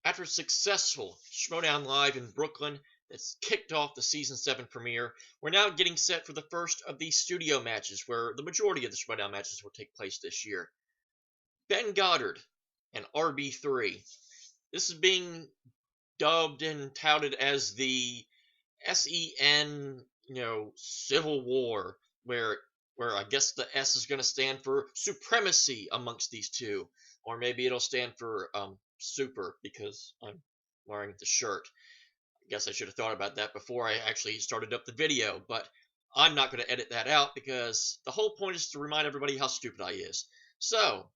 After a successful Schmoedown Live in Brooklyn that's kicked off the Season 7 premiere, we're now getting set for the first of these studio matches, where the majority of the Schmoedown matches will take place this year. Ben Goddard and RB3. This is being dubbed and touted as the SEN, Civil War, where I guess the S is going to stand for supremacy amongst these two, or maybe it'll stand for super because I'm wearing the shirt. I guess I should have thought about that before I actually started up the video, but I'm not going to edit that out because the whole point is to remind everybody how stupid I is. So,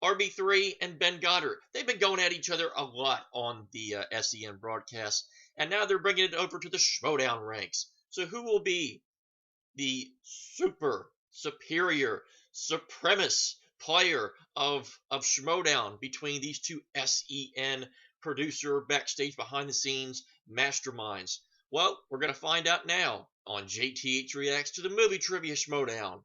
RB3 and Ben Goddard, they've been going at each other a lot on the SEN broadcast, and now they're bringing it over to the Schmoedown ranks. So who will be the super superior supremacist player of Schmoedown between these two SEN producer, backstage, behind the scenes masterminds? Well, we're going to find out now on JTH Reacts to the movie trivia Schmoedown.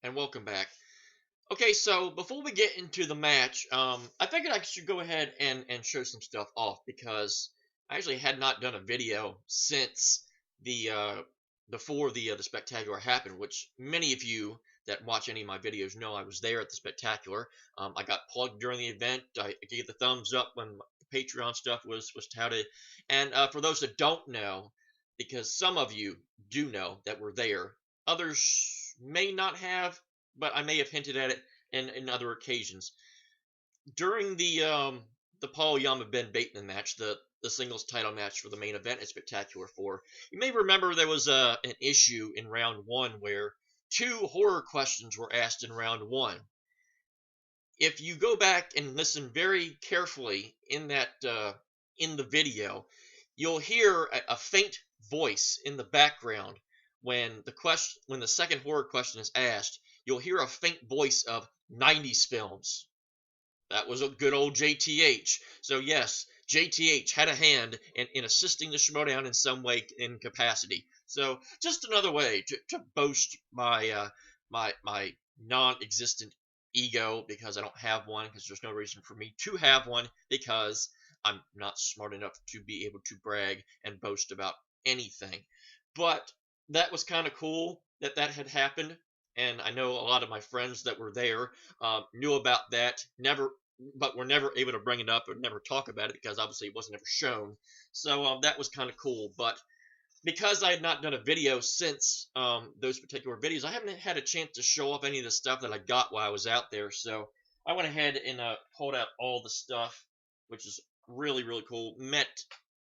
And welcome back. Okay, so before we get into the match, I figured I should go ahead and show some stuff off because I actually had not done a video since the before the spectacular happened, which many of you that watch any of my videos know I was there at the spectacular. I got plugged during the event. I gave the thumbs up when the Patreon stuff was touted. And for those that don't know, because some of you do know that we're there, others may not have, but I may have hinted at it in other occasions. During the Paul Yama Ben Bateman match, the singles title match for the main event at Spectacular 4, you may remember there was an issue in round 1 where 2 horror questions were asked in round 1. If you go back and listen very carefully in that in the video, you'll hear a faint voice in the background. When the second horror question is asked, you'll hear a faint voice of 90s films. That was a good old JTH. So yes, JTH had a hand in assisting the Schmoedown in some way, in capacity. So just another way to boast my my non-existent ego, because I don't have one, because there's no reason for me to have one, because I'm not smart enough to be able to brag and boast about anything. But that was kind of cool that had happened, and I know a lot of my friends that were there knew about that, but were never able to bring it up or never talk about it because obviously it wasn't ever shown. So that was kind of cool. But because I had not done a video since those particular videos, I haven't had a chance to show off any of the stuff that I got while I was out there. So I went ahead and pulled out all the stuff, which is really, really cool. Met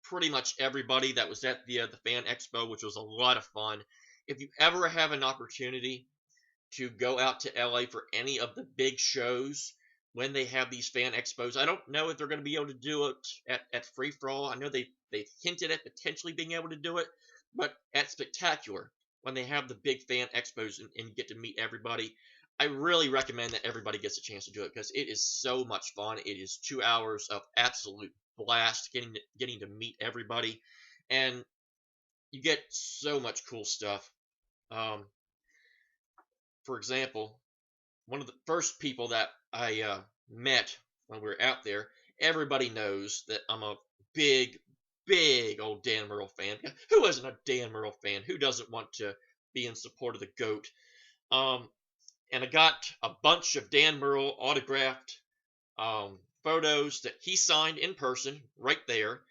pretty much everybody that was at the fan expo, which was a lot of fun. If you ever have an opportunity to go out to LA for any of the big shows when they have these fan expos, I don't know if they're going to be able to do it at Free For All. I know they hinted at potentially being able to do it, but at Spectacular, when they have the big fan expos and get to meet everybody, I really recommend that everybody gets a chance to do it because it is so much fun. It is 2 hours of absolute blast getting to meet everybody, and you get so much cool stuff. For example, one of the first people that I met when we were out there, everybody knows that I'm a big old Dan Murrell fan. Who isn't a Dan Murrell fan? Who doesn't want to be in support of the GOAT? And I got a bunch of Dan Murrell autographed photos that he signed in person right there,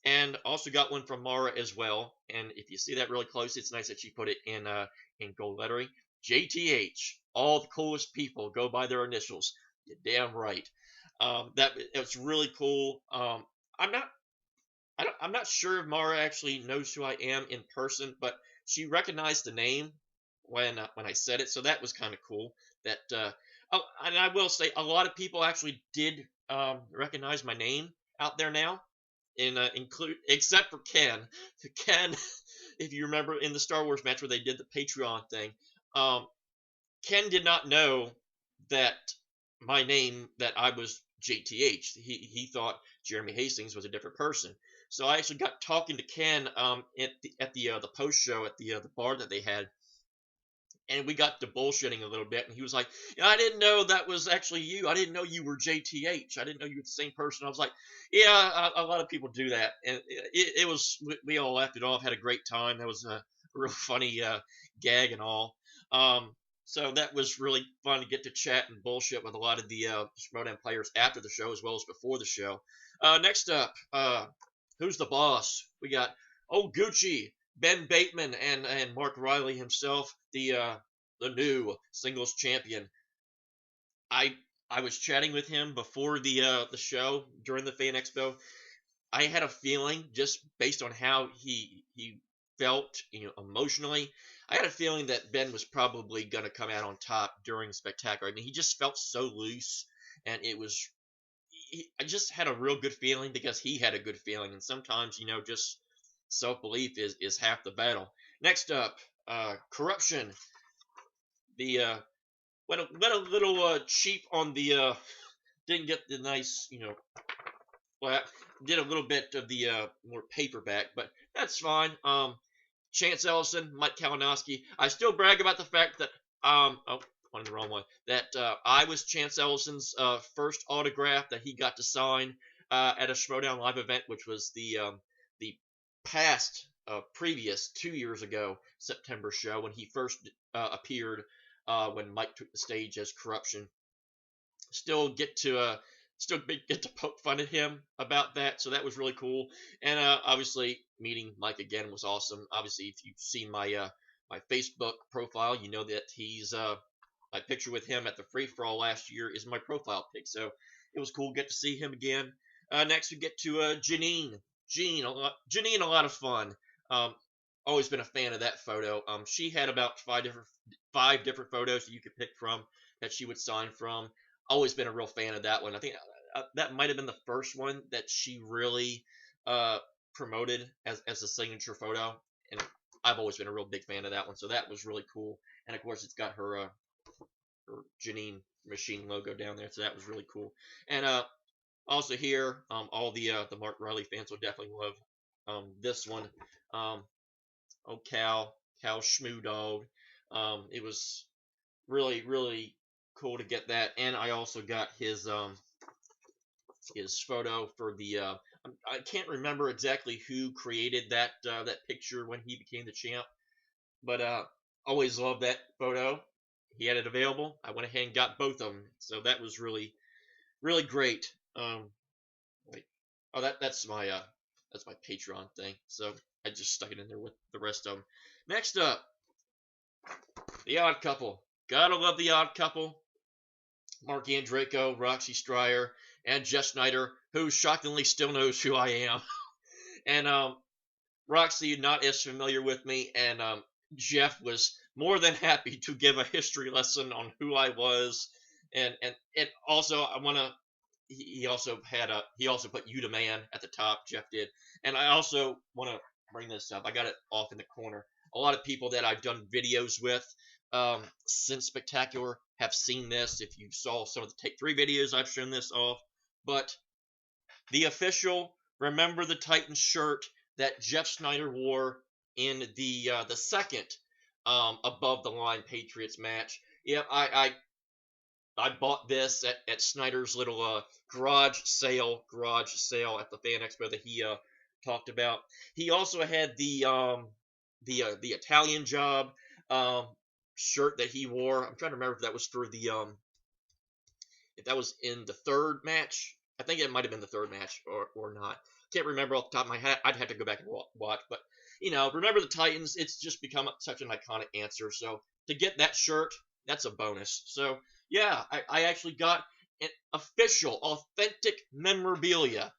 and also got one from Mara as well. And if you see that really close, it's nice that she put it in gold lettering. JTH, all the coolest people go by their initials. You're damn right. It's really cool. I'm not sure if Mara actually knows who I am in person, but she recognized the name when I said it, so that was kind of cool. And I will say a lot of people actually did recognize my name out there now. include except for Ken. Ken, if you remember in the Star Wars match where they did the Patreon thing, um, Ken did not know that my name, that I was JTH. He thought Jeremy Hastings was a different person. So I actually got talking to Ken at the post show at the bar that they had, and we got to bullshitting a little bit. And he was like, "Yeah, I didn't know that was actually you. I didn't know you were JTH. I didn't know you were the same person." I was like, "Yeah, a lot of people do that," and it was we all laughed it off, had a great time. That was a real funny gag and all. So that was really fun to get to chat and bullshit with a lot of the Schmoedown players after the show as well as before the show. Next up, who's the boss? We got old Gucci, Ben Bateman, and Mark Riley himself, the new singles champion. I I was chatting with him before the show during the Fan Expo. I had a feeling, just based on how he felt, emotionally. I had a feeling that Ben was probably gonna come out on top during the Spectacular. I mean, he just felt so loose, and it was. I just had a real good feeling because he had a good feeling, and sometimes, just self belief is half the battle. Next up, corruption. The went a little cheap on the didn't get the nice, well, did a little bit of the more paperback, but that's fine. Chance Ellison, Mike Kalinowski. I still brag about the fact that oh, on the wrong one. That I was Chance Ellison's first autograph that he got to sign at a Schmoedown live event, which was the past previous 2 years ago September show when he first appeared when Mike took the stage as Corruption. Still get to get to poke fun at him about that, so that was really cool. And obviously meeting Mike again was awesome. Obviously, if you've seen my my Facebook profile, you know that he's my picture with him at the free for all last year is my profile pic. So it was cool to get to see him again. Next we get to Janine. Janine, a lot of fun. Always been a fan of that photo. She had about five different photos that you could pick from that she would sign from. Always been a real fan of that one. I think that might have been the first one that she really promoted as a signature photo, and I've always been a real big fan of that one. So that was really cool. And of course, it's got her Janine Machine logo down there, so that was really cool. And also here, all the Mark Riley fans will definitely love this one. Oh, Cal Schmoedown. It was really cool to get that, and I also got his photo for the. I can't remember exactly who created that picture when he became the champ, but always loved that photo. He had it available. I went ahead and got both of them, so that was really great. Wait, oh that's my Patreon thing. So I just stuck it in there with the rest of them. Next up, the Odd Couple. Gotta love the Odd Couple. Mark Andreyko, Roxy Stryer, and Jeff Snyder, who shockingly still knows who I am. And Roxy not as familiar with me, and Jeff was more than happy to give a history lesson on who I was, and also I want to. He also put "You the Man" at the top. Jeff did, and I also want to bring this up. I got it off in the corner. A lot of people that I've done videos with since Spectacular have seen this. If you saw some of the Take 3 videos, I've shown this off. But the official Remember the Titans shirt that Jeff Snyder wore in the second above the line Patriots match. Yeah, I bought this at Snyder's little garage sale at the Fan Expo that he talked about. He also had the Italian Job shirt that he wore. I'm trying to remember if that was for the if that was in the third match. I think it might have been the third match or not. Can't remember off the top of my head. I'd have to go back and watch. But Remember the Titans. It's just become such an iconic answer. So to get that shirt, that's a bonus. So yeah, I actually got an official, authentic memorabilia,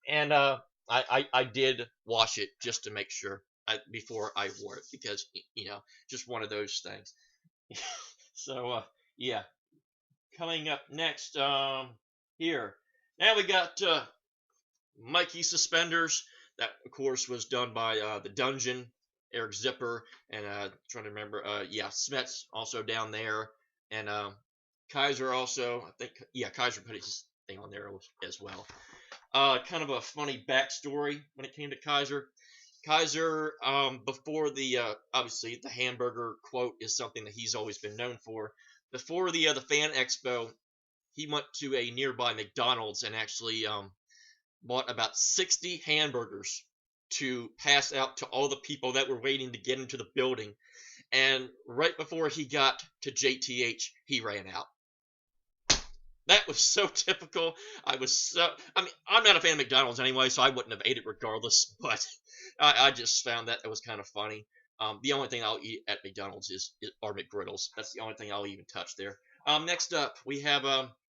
and I did wash it just to make sure before I wore it because just one of those things. So yeah, coming up next here. Now we got Mikey Suspenders. That, of course, was done by the Dungeon, Eric Zipper, and trying to remember, yeah, Smets also down there, and Kaiser also, I think, yeah, Kaiser put his thing on there as well. Kind of a funny backstory when it came to Kaiser. Kaiser, before the obviously the hamburger quote is something that he's always been known for. Before the fan expo, he went to a nearby McDonald's and actually bought about 60 hamburgers to pass out to all the people that were waiting to get into the building. And right before he got to JTH, he ran out. That was so typical. I mean, I'm not a fan of McDonald's anyway, so I wouldn't have ate it regardless, but I just found that was kind of funny. The only thing I'll eat at McDonald's are McGriddles. That's the only thing I'll even touch there. Next up, we have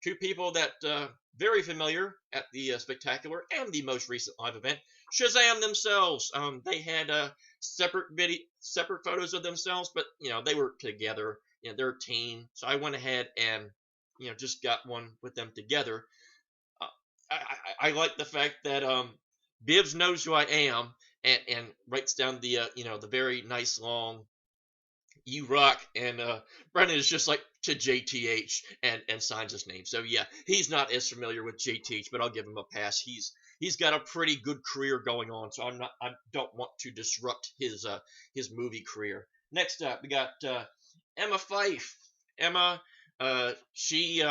two people that very familiar at the Spectacular and the most recent live event, Shazam themselves. They had separate photos of themselves, but they were together. They're a team. So I went ahead and just got one with them together. I like the fact that Bibbs knows who I am and writes down the the very nice long "You rock," and Brennan is just like to JTH and signs his name. So yeah, he's not as familiar with JTH, but I'll give him a pass. He's got a pretty good career going on, so I don't want to disrupt his movie career. Next up, we got Emma Fife. Emma, she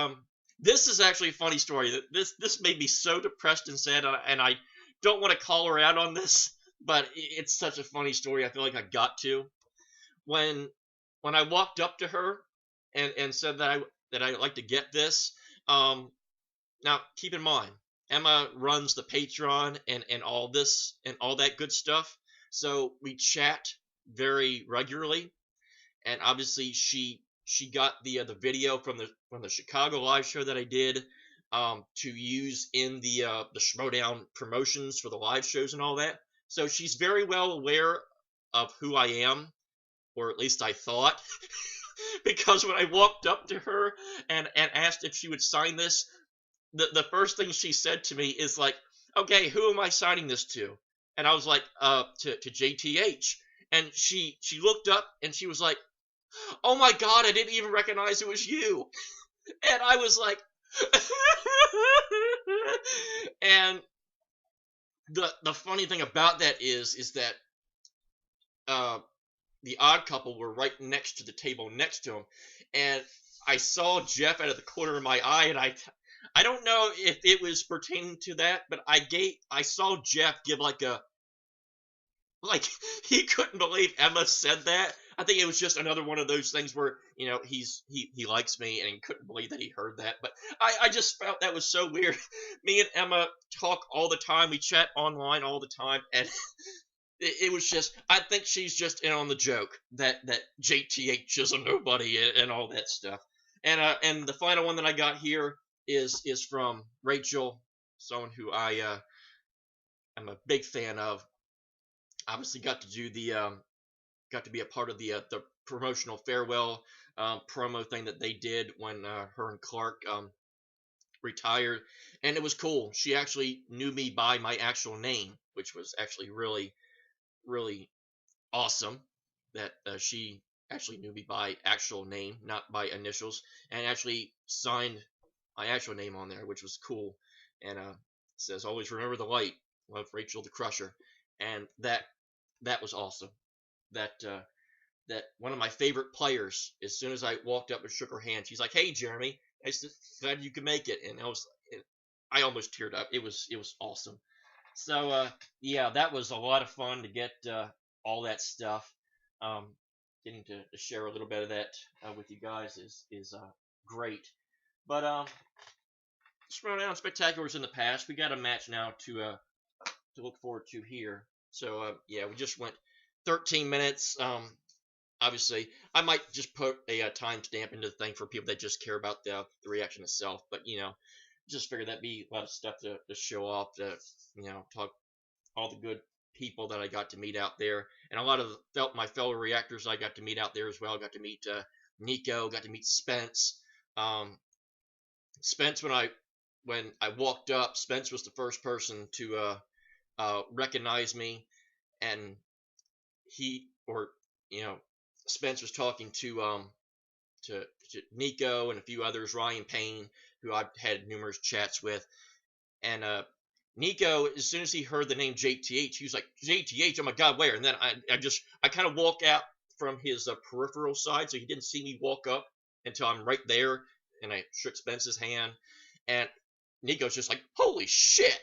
this is actually a funny story. This made me so depressed and sad, and I don't want to call her out on this, but it's such a funny story. I feel like I got to. When I walked up to her and said that I'd like to get this, now keep in mind, Emma runs the Patreon and all this and all that good stuff, so we chat very regularly, and obviously she got the video from the Chicago live show that I did to use in the Schmoedown promotions for the live shows and all that. So she's very well aware of who I am, or at least I thought, because when I walked up to her and asked if she would sign this, the first thing she said to me is like, "Okay, who am I signing this to?" And I was like, to JTH. And she looked up and she was like, "Oh my God, I didn't even recognize it was you." And I was like, and the funny thing about that is that the Odd Couple were right next to the table next to him, and I saw Jeff out of the corner of my eye, and I don't know if it was pertaining to that, but I saw Jeff give like he couldn't believe Emma said that. I think it was just another one of those things where he likes me and he couldn't believe that he heard that. But I just felt that was so weird. Me and Emma talk all the time. We chat online all the time, and it was just, I think she's just in on the joke that JTH is a nobody and all that stuff. And the final one that I got here is from Rachel, someone who I am a big fan of. Obviously got to do got to be a part of the promotional farewell promo thing that they did when her and Clark retired, and it was cool. She actually knew me by my actual name, which was actually really awesome. That she actually knew me by actual name, not by initials, and actually signed my actual name on there, which was cool. And it says, "Always remember the light. Love, Rachel the Crusher." And that was awesome. That one of my favorite players, as soon as I walked up and shook her hand, she's like, "Hey, Jeremy, I glad you could make it." And I almost teared up. It was awesome. So yeah, that was a lot of fun to get all that stuff. Getting to share a little bit of that with you guys is great. But Schmoedown Spectaculars in the past. We got a match now to look forward to here. So yeah, we just went 13 minutes. Obviously, I might just put a timestamp into the thing for people that just care about the reaction itself. But just figured that'd be a lot of stuff to show off, to talk all the good people that I got to meet out there, and a lot of my fellow reactors I got to meet out there as well. Got to meet Nico, got to meet Spence. Spence, when I when I walked up, Spence was the first person to recognize me, and Spence was talking to Nico and a few others, Ryan Payne, who I've had numerous chats with, and Nico, as soon as he heard the name JTH, he was like, JTH, oh my God, where? And then I kind of walk out from his peripheral side, so he didn't see me walk up until I'm right there, and I shook Spence's hand, and Nico's just like, holy shit.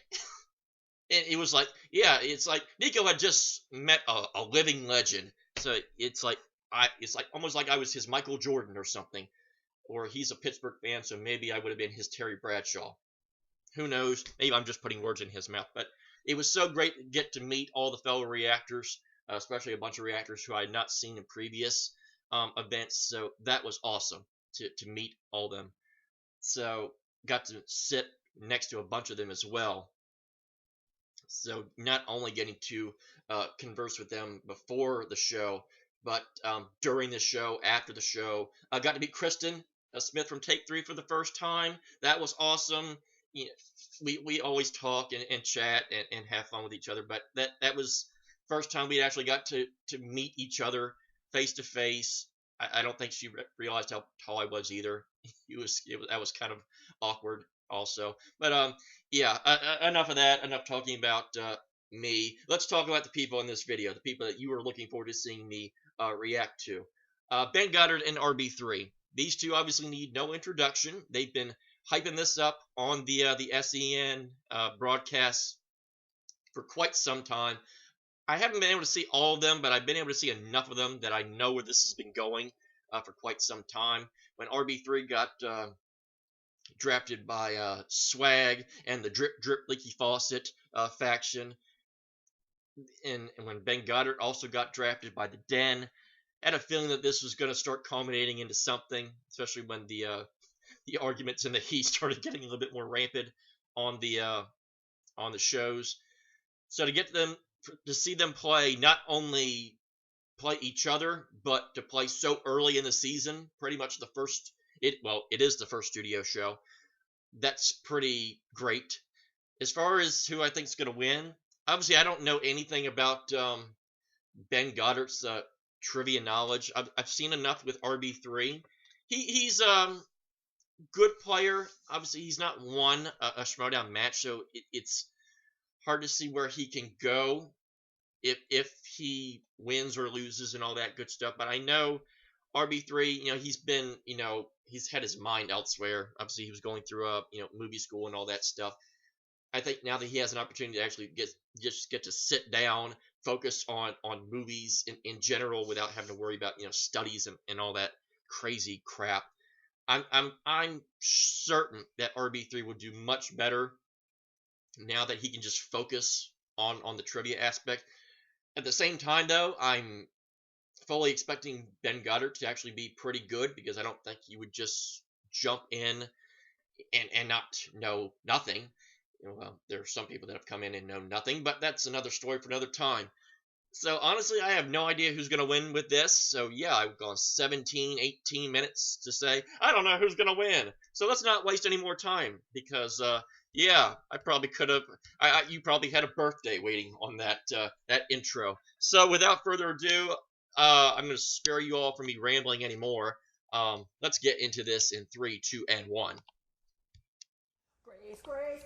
And it was like, yeah, it's like Nico had just met a living legend. So it's like almost like I was his Michael Jordan or something. Or he's a Pittsburgh fan, so maybe I would have been his Terry Bradshaw. Who knows? Maybe I'm just putting words in his mouth. But it was so great to get to meet all the fellow reactors, especially a bunch of reactors who I had not seen in previous events. So that was awesome to meet all of them. So got to sit next to a bunch of them as well. So not only getting to converse with them before the show, but during the show, after the show, I got to meet Kristen Smith from Take 3 for the first time. That was awesome. You know, we always talk and chat and have fun with each other, but that was first time we actually got to meet each other face to face. I don't think she realized how tall I was either. That was kind of awkward also. But yeah, enough of that. Enough talking about me. Let's talk about the people in this video, the people that you are looking forward to seeing me react to. Ben Goddard and RB3. These two obviously need no introduction. They've been hyping this up on the SEN broadcasts for quite some time. I haven't been able to see all of them, but I've been able to see enough of them that I know where this has been going for quite some time. When RB3 got drafted by Swag and the Drip Drip Leaky Faucet faction, and when Ben Goddard also got drafted by the Den, I had a feeling that this was going to start culminating into something, especially when the arguments and the heat started getting a little bit more rampant on the shows. So to get them to see them play, not only play each other, but to play so early in the season, pretty much it is the first studio show. That's pretty great. As far as who I think is going to win, obviously I don't know anything about Ben Goddard's trivia knowledge. I've seen enough with RB3. He's good player. Obviously he's not won a Schmoedown match, so it's hard to see where he can go if he wins or loses and all that good stuff. But I know RB3, he's had his mind elsewhere. Obviously he was going through movie school and all that stuff. I think now that he has an opportunity to actually get to sit down, focus on movies in general without having to worry about studies and all that crazy crap, I'm certain that RB3 will do much better now that he can just focus on the trivia aspect. At the same time, though, I'm fully expecting Ben Goddard to actually be pretty good, because I don't think he would just jump in and not know nothing. Well, there are some people that have come in and know nothing, but that's another story for another time. So honestly, I have no idea who's going to win with this. So yeah, I've gone 17, 18 minutes to say, I don't know who's going to win. So let's not waste any more time, because yeah, I probably could have. You probably had a birthday waiting on that intro. So without further ado, I'm going to spare you all from me rambling anymore. Let's get into this in 3, 2, and 1. Grace.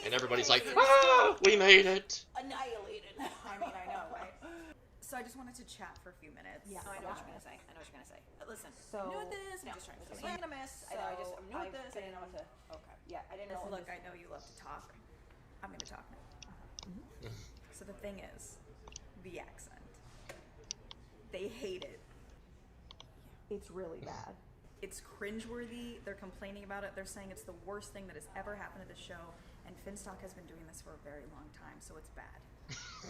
And everybody's like, ah, we made it. Annihilated. I mean, I know, right? So I just wanted to chat for a few minutes. Yeah, I know what you're going to say. Listen, I'm new at this. I'm just trying to see what I'm going to miss. So I'm new at this. I didn't know what to. Okay. Yeah, I didn't know. Look, I know you love to talk. I'm going to talk now. Mm-hmm. So the thing is, the accent. They hate it. It's really bad. It's cringeworthy. They're complaining about it. They're saying it's the worst thing that has ever happened to the show. And Finstock has been doing this for a very long time, so it's bad.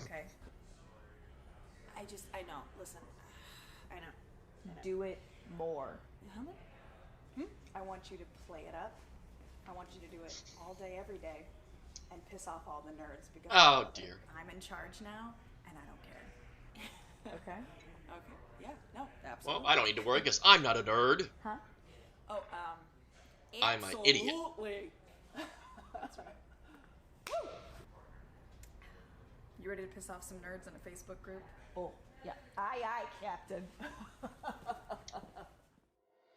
Okay? I know. Listen, I know. Do it more. I want you to play it up. I want you to do it all day, every day, and piss off all the nerds, because Oh dear. I'm in charge now, and I don't care. Okay. Okay. Yeah. No. Absolutely. Well, I don't need to worry, because I'm not a nerd. Huh? Oh. I'm an idiot. Absolutely. That's right. You ready to piss off some nerds in a Facebook group? Oh, yeah. Aye, Captain.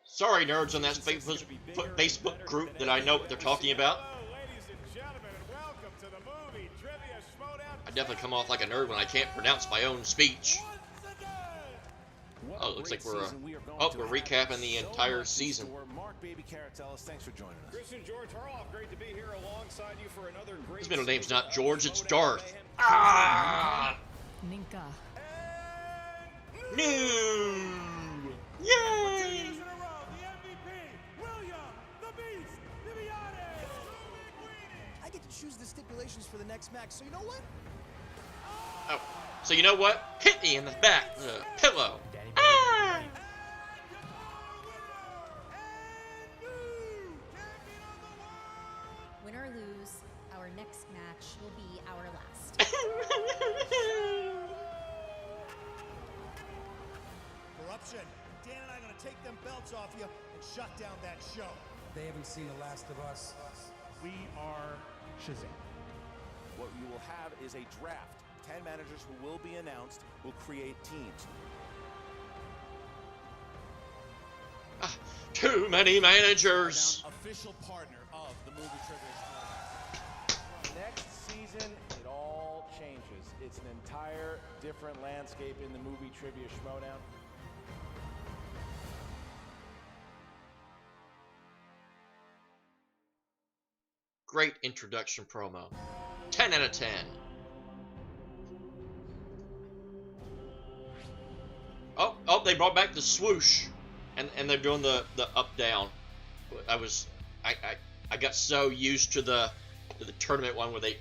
Sorry, nerds on that Facebook group that I know what they're talking about. Hello, ladies and gentlemen, and welcome to the movie Trivia Schmoedown. I definitely come off like a nerd when I can't pronounce my own speech. Oh, it looks like we're recapping the entire season. Mark Baby Caratellis, thanks for joining us. Christian George Harloff, great to be here alongside you for another great. His middle name's not George, it's Darth. Ah! Ninka. No! Yay! I get to choose the stipulations for the next match, so you know what? Oh, so you know what? Hit me in the back with a pillow. Ah! Win or lose, our next match will be our last. Corruption. Dan and I are gonna take them belts off you and shut down that show. They haven't seen the last of us. We are Shazam. What you will have is a draft. 10 managers who will be announced will create teams. Too many managers. Official partner of the movie Trivia. Next season, it all changes. It's an entire different landscape in the movie Trivia Schmoedown. Great introduction promo. 10 out of 10. Oh, they brought back the swoosh, and they're doing the up down. I got so used to the tournament one where they.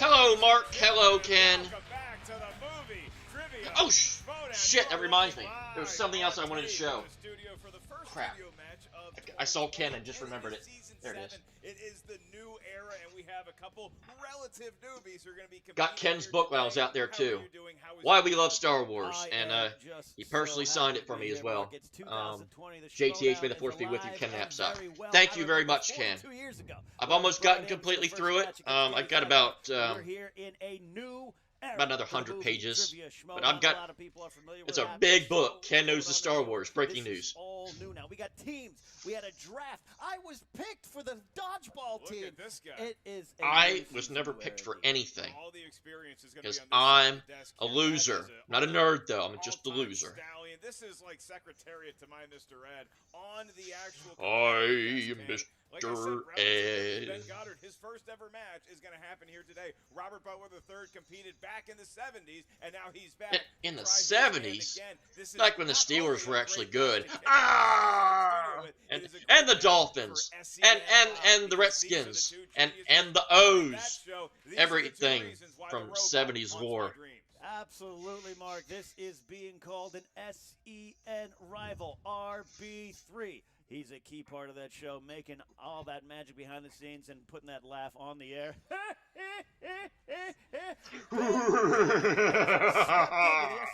Hello, Mark. Hello, Ken. Welcome back to the movie Trivia Oh Schmoedown. shit! That reminds me. Live There was something else I wanted to show. in the studio for the first Crap. studio match of I saw Ken and just remembered it. Season There it is. 7. It is the new era, and we have a couple relative newbies who are going to be Got competing Ken's here book while I today. was out there How are too. you doing? How is Why your We week? Love Star Wars, I and am just he personally so signed happy it for to me be as here, well. Mark. It's 2020. The JTH, may the Schmoedown force is be with you, alive Ken and Knapsack. very well. Thank I you very remember much, Ken. 2 years ago. I've almost Brought gotten in completely for the through it. first match I against got JTH. about We're here in a new era about another for the 100 movie pages, Trivia but Schmoedown. I've got. A lot of people are familiar It's with a that. big So book. Ken we'll knows the put Star on the Wars. show. Breaking This news. is all new now. We got teams. We had a draft. I was picked for the dodgeball team. Look at this guy. It is. I was never picked for anything All the experience is going to because be on this I'm desk a here. loser. That is Not a nerd though. I'm just a all-time loser. stallion. This is like Secretariat to my Mr. Ed on the actual. I am desk, and like I said, Mr. Robert Ben Ed. Goddard, his first ever match is going to happen here today. Robert Butler III competed back in the 70s, and now he's back. In the to try his hand 70s? again. This is Back when the not Steelers only were a actually great good. match to kick Ah! off the studio with, And it is a and great the match Dolphins for SEN and Live the because these are the Redskins two and trivia the champions. That O's. show, these are the two Everything reasons why from the robot 70s haunts my war. dreams. Absolutely, Mark. This is being called an SEN rival, RB3. He's a key part of that show, making all that magic behind the scenes and putting that laugh on the air.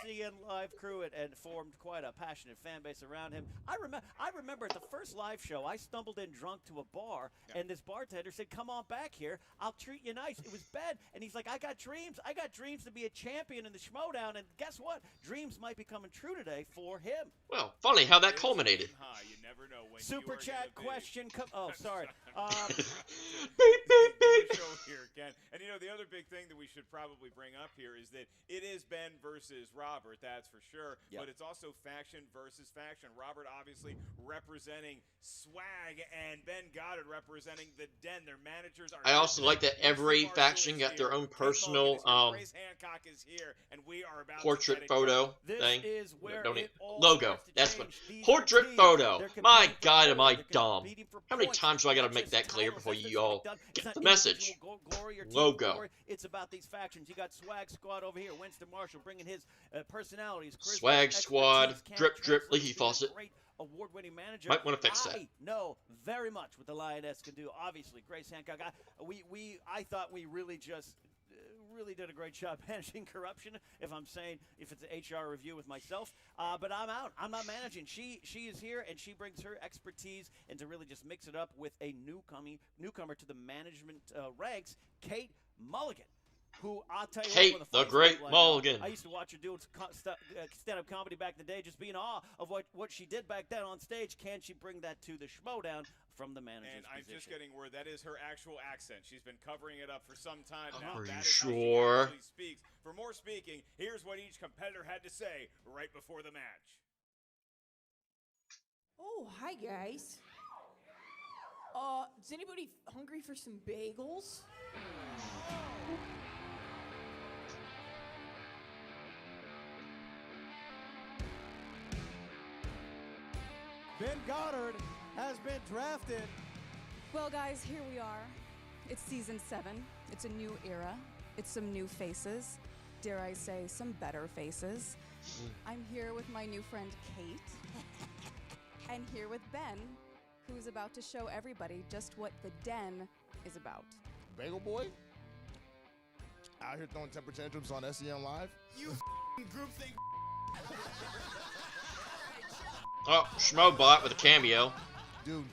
The SEN Live crew and formed quite a passionate fan base around him. I remember at the first live show, I stumbled in drunk to a bar, and this bartender said, "Come on back here. I'll treat you nice." It was Ben, and he's like, "I got dreams. I got dreams to be a champion in the Schmoedown." And guess what? Dreams might be coming true today for him. Well, funny how that culminated. You never know when Super you are chat gonna be. question. Oh, sorry. Beep beep beep. Show here, Ken. And you know, the other big thing that we should probably bring up here is that it is Ben versus Robert, that's for sure. Yep. But it's also faction versus faction. Robert obviously representing Swag and Ben Goddard representing the Den. Their managers are. I also like that every Marshall faction is got here. their own Ted personal Logan is here. Grace Hancock is here, and we are about to portrait get it photo going. This thing. is where Don't it need- all logo. starts to That's what. change. These Portrait teams, photo. they're My competing for God, am I gold. They're dumb? competing for How many points. times do I got to Not make just that clear titles, before that's you all done. get It's not the message? individual glory or team Logo. glory. It's about these factions. You got Swag Squad over here. Winston Marshall bringing his personalities. charisma, Swag expertise, Squad, camp drip, drip, transfer, leaky being a faucet. Great award-winning manager. Might wanna fix that. I know very much what the Lioness can do. Obviously, Grace Hancock. I thought we really just really did a great job managing corruption. If it's an HR review with myself, but I'm out. I'm not managing. She is here, and she brings her expertise and to really just mix it up with a newcomer to the management ranks, Kate Mulligan. Who I'll tell you, Kate, the great Mulligan. I used to watch her do stand-up comedy back in the day, just be in awe of what she did back then on stage. Can she bring that to the Schmoedown from the manager's And I'm position? just getting word that is her actual accent. She's been covering it up for some time now. Are you That is how she sure? actually speaks. For more speaking, here's what each competitor had to say right before the match. Oh, hi guys. Is anybody hungry for some bagels? Ben Goddard has been drafted. Well, guys, here we are. It's season 7. It's a new era. It's some new faces. Dare I say, some better faces. I'm here with my new friend, Kate. And here with Ben, who's about to show everybody just what the den is about. Bagel Boy? Out here throwing temper tantrums on SEN Live? You groupthink. Oh, Schmoebot with a cameo. Dude.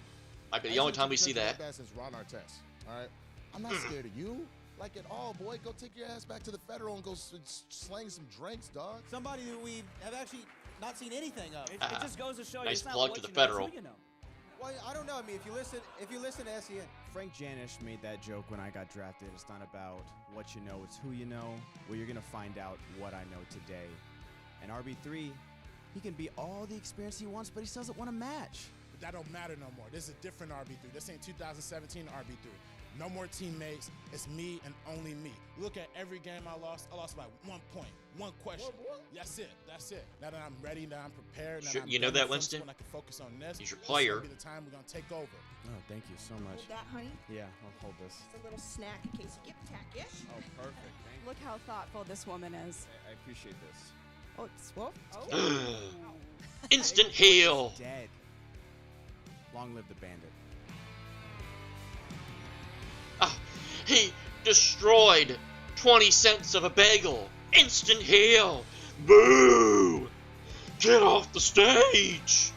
Might be the only time we see that. Since Ron Artest, all right? I'm not scared of you. Like at all, boy. Go take your ass back to the Federal and go slang some drinks, dog. Somebody who we have actually not seen anything of. It just goes to show you. Nice It's not plug what to the you know, it's Federal. who you know. Well, I don't know. I mean, if you listen to SEN, Frank Janish made that joke when I got drafted. It's not about what you know, it's who you know. Well, you're going to find out what I know today. And RB3, he can be all the experience he wants, but he still doesn't want a match. But that don't matter no more. This is a different RB3. This ain't 2017 RB3. No more teammates. It's me and only me. Look at every game I lost by 1 point, 1 question. That's it. That's it. Now that I'm ready, now I'm prepared. Now Sure, I'm you know done that, with Winston? when I can focus on this. He's your This player. will be the time we're gonna take over. Oh, thank you so much. Hold that, honey. Yeah, I'll hold this. It's a little snack in case you get tackish. Oh, perfect. Thank Look how thoughtful this woman is. I appreciate this. Oh, it's well. Instant heal. Dead. Long live the Bandit. Ah, he destroyed 20 cents of a bagel. Instant heal. Boo! Get off the stage.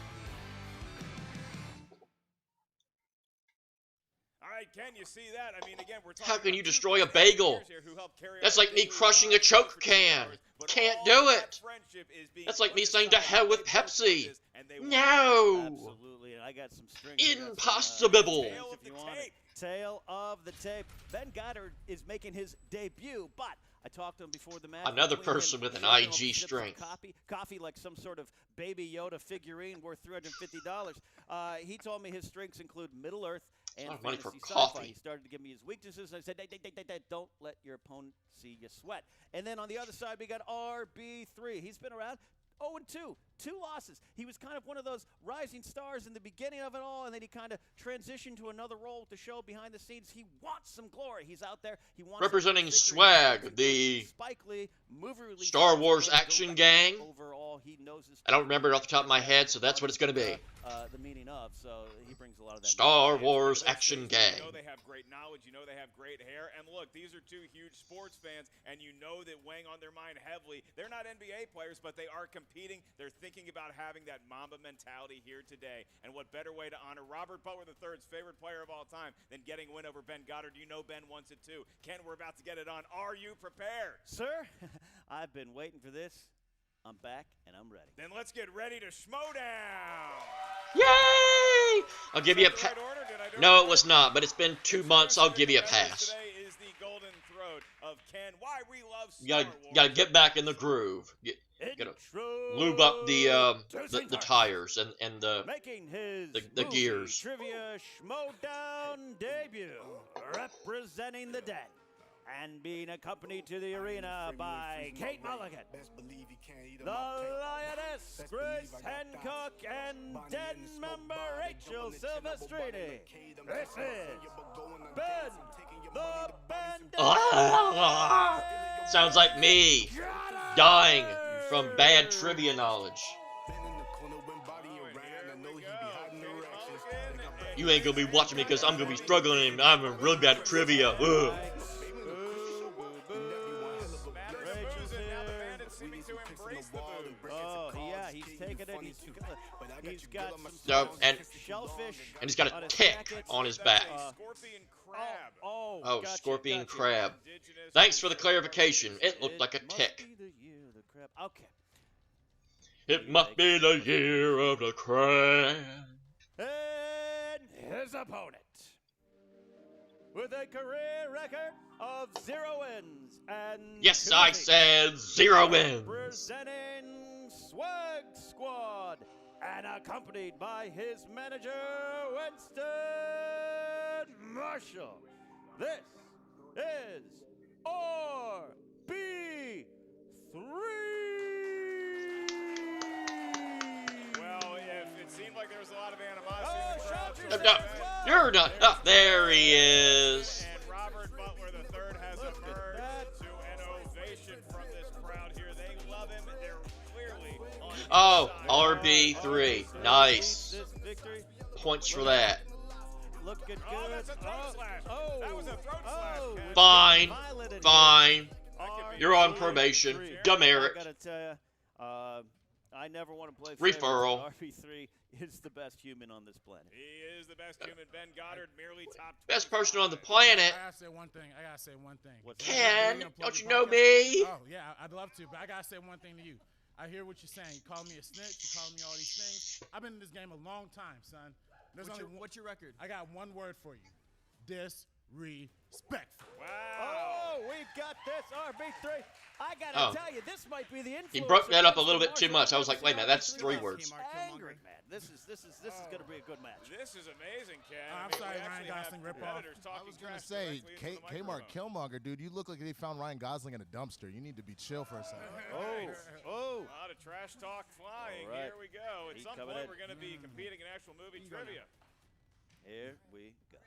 All right, Ken, you see that? I mean, again, we're talking How can about you two destroy a competitors bagel? here who helped carry That's out like me daily crushing a lives Coke for can. 2 hours, but Can't all do that it. friendship is being That's like me put saying to aside. hell with They both Pepsi. did this, and they won. No. Absolutely, and I got some strings. Impossible. Tail of the tape. Tail of the tape. Ben Goddard is making his debut, but I talked to him before the match. Another Between him person with an drinking IG sips of strength. Coffee like some sort of Baby Yoda figurine worth $350. He told me his strengths include Middle Earth and A lot of money for fantasy coffee. sci-fi. He started to give me his weaknesses, and I said, hey, don't let your opponent see you sweat. And then on the other side, we got RB3. He's been around 0-2. 2 losses. He was kind of one of those rising stars in the beginning of it all, and then he kind of transitioned to another role with the show behind the scenes. He wants some glory. He's out there. He wants Representing victory. Swag, the Spike Lee movie release Star Wars action gang. Overall, he knows his I don't remember it off the top of my head, so that's what it's going to be. the meaning of, so he brings a lot of that. Star knowledge. Wars action You gang. know they have great knowledge. You know they have great hair. And look, these are 2 huge sports fans, and you know that weighing on their mind heavily. They're not NBA players, but they are competing. They're thinking about having that Mamba mentality here today. And what better way to honor Robert Butler III's favorite player of all time than getting a win over Ben Goddard? You know Ben wants it too. Ken, we're about to get it on. Are you prepared? Sir, I've been waiting for this. I'm back, and I'm ready. Then let's get ready to Schmoedown. Yay! I'll give you a Is that pass. the right order? Did I do No, it it was not, but it's been 2 months. I'll give you a pass. Today is the golden throat of Ken. Why we love You Star gotta Wars. get back in the groove. Gotta lube up the tires and the Making his the movie gears. trivia Schmoedown debut, representing the den, and being accompanied to the arena by Kate Mulligan, the Lioness Grace Hancock, and den member Rachel Silvestrini. This is Ben the Bandit. Ah! Sounds like me dying from bad trivia knowledge. You ain't gonna be watching me because I'm gonna be struggling and I'm really bad at trivia. Ugh. He's taking it. He's got some No, and shellfish. he's got a tick on his back. Scorpion crab. Oh, gotcha, scorpion gotcha. crab. Thanks for the clarification. It looked like a must tick. be the year of the crab. Okay. It must be the year of the crab. And his opponent, with a career record of 0 wins and Yes, 2 I defeats, said 0 wins. representing Swag Squad and accompanied by his manager, Winston Marshall. This is RB3. Well, it seemed like there was a lot of animosity. Oh, No, you're not. Oh, there he is. And Robert Butler III has emerged to an ovation from this crowd here. They love him. They're clearly on his Oh, side. RB3. Nice. This victory Points for that. looking good. Oh, that's a throat slash. That was a throat slash, Ken. Fine. Violent in Fine. here. You're on probation. Demerit. I gotta tell you, I never want to play Referral. favorites, but RB3 is the best human on this planet. He is the best human. Ben Goddard, merely top 25. Best person on the planet. I gotta say one thing. What's Ken, that? don't you know me? Oh yeah, I'd love to, but I gotta say one thing to you. I hear what you're saying. You call me a snitch. You call me all these things. I've been in this game a long time, son. What's your record? I got one word for you. Disrespectful. Wow. Oh, we've got this RB3. I gotta Oh. tell you, this might be the influence. He broke that up a little bit against too much. I was like, wait a minute, that's RB3. 3 words. Angry man. This is gonna be a good match. This is amazing, Ken. I'm I mean, sorry, we Ryan actually have Gosling, rip off. competitors I talking was gonna trash say, directly into the Kmart microphone. Killmonger, dude. You look like they found Ryan Gosling in a dumpster. You need to be chill for a second. Oh. A lot of trash talk flying. All right. Here we go. At He's some coming point, in. we're going to be competing in actual movie trivia. Here we go.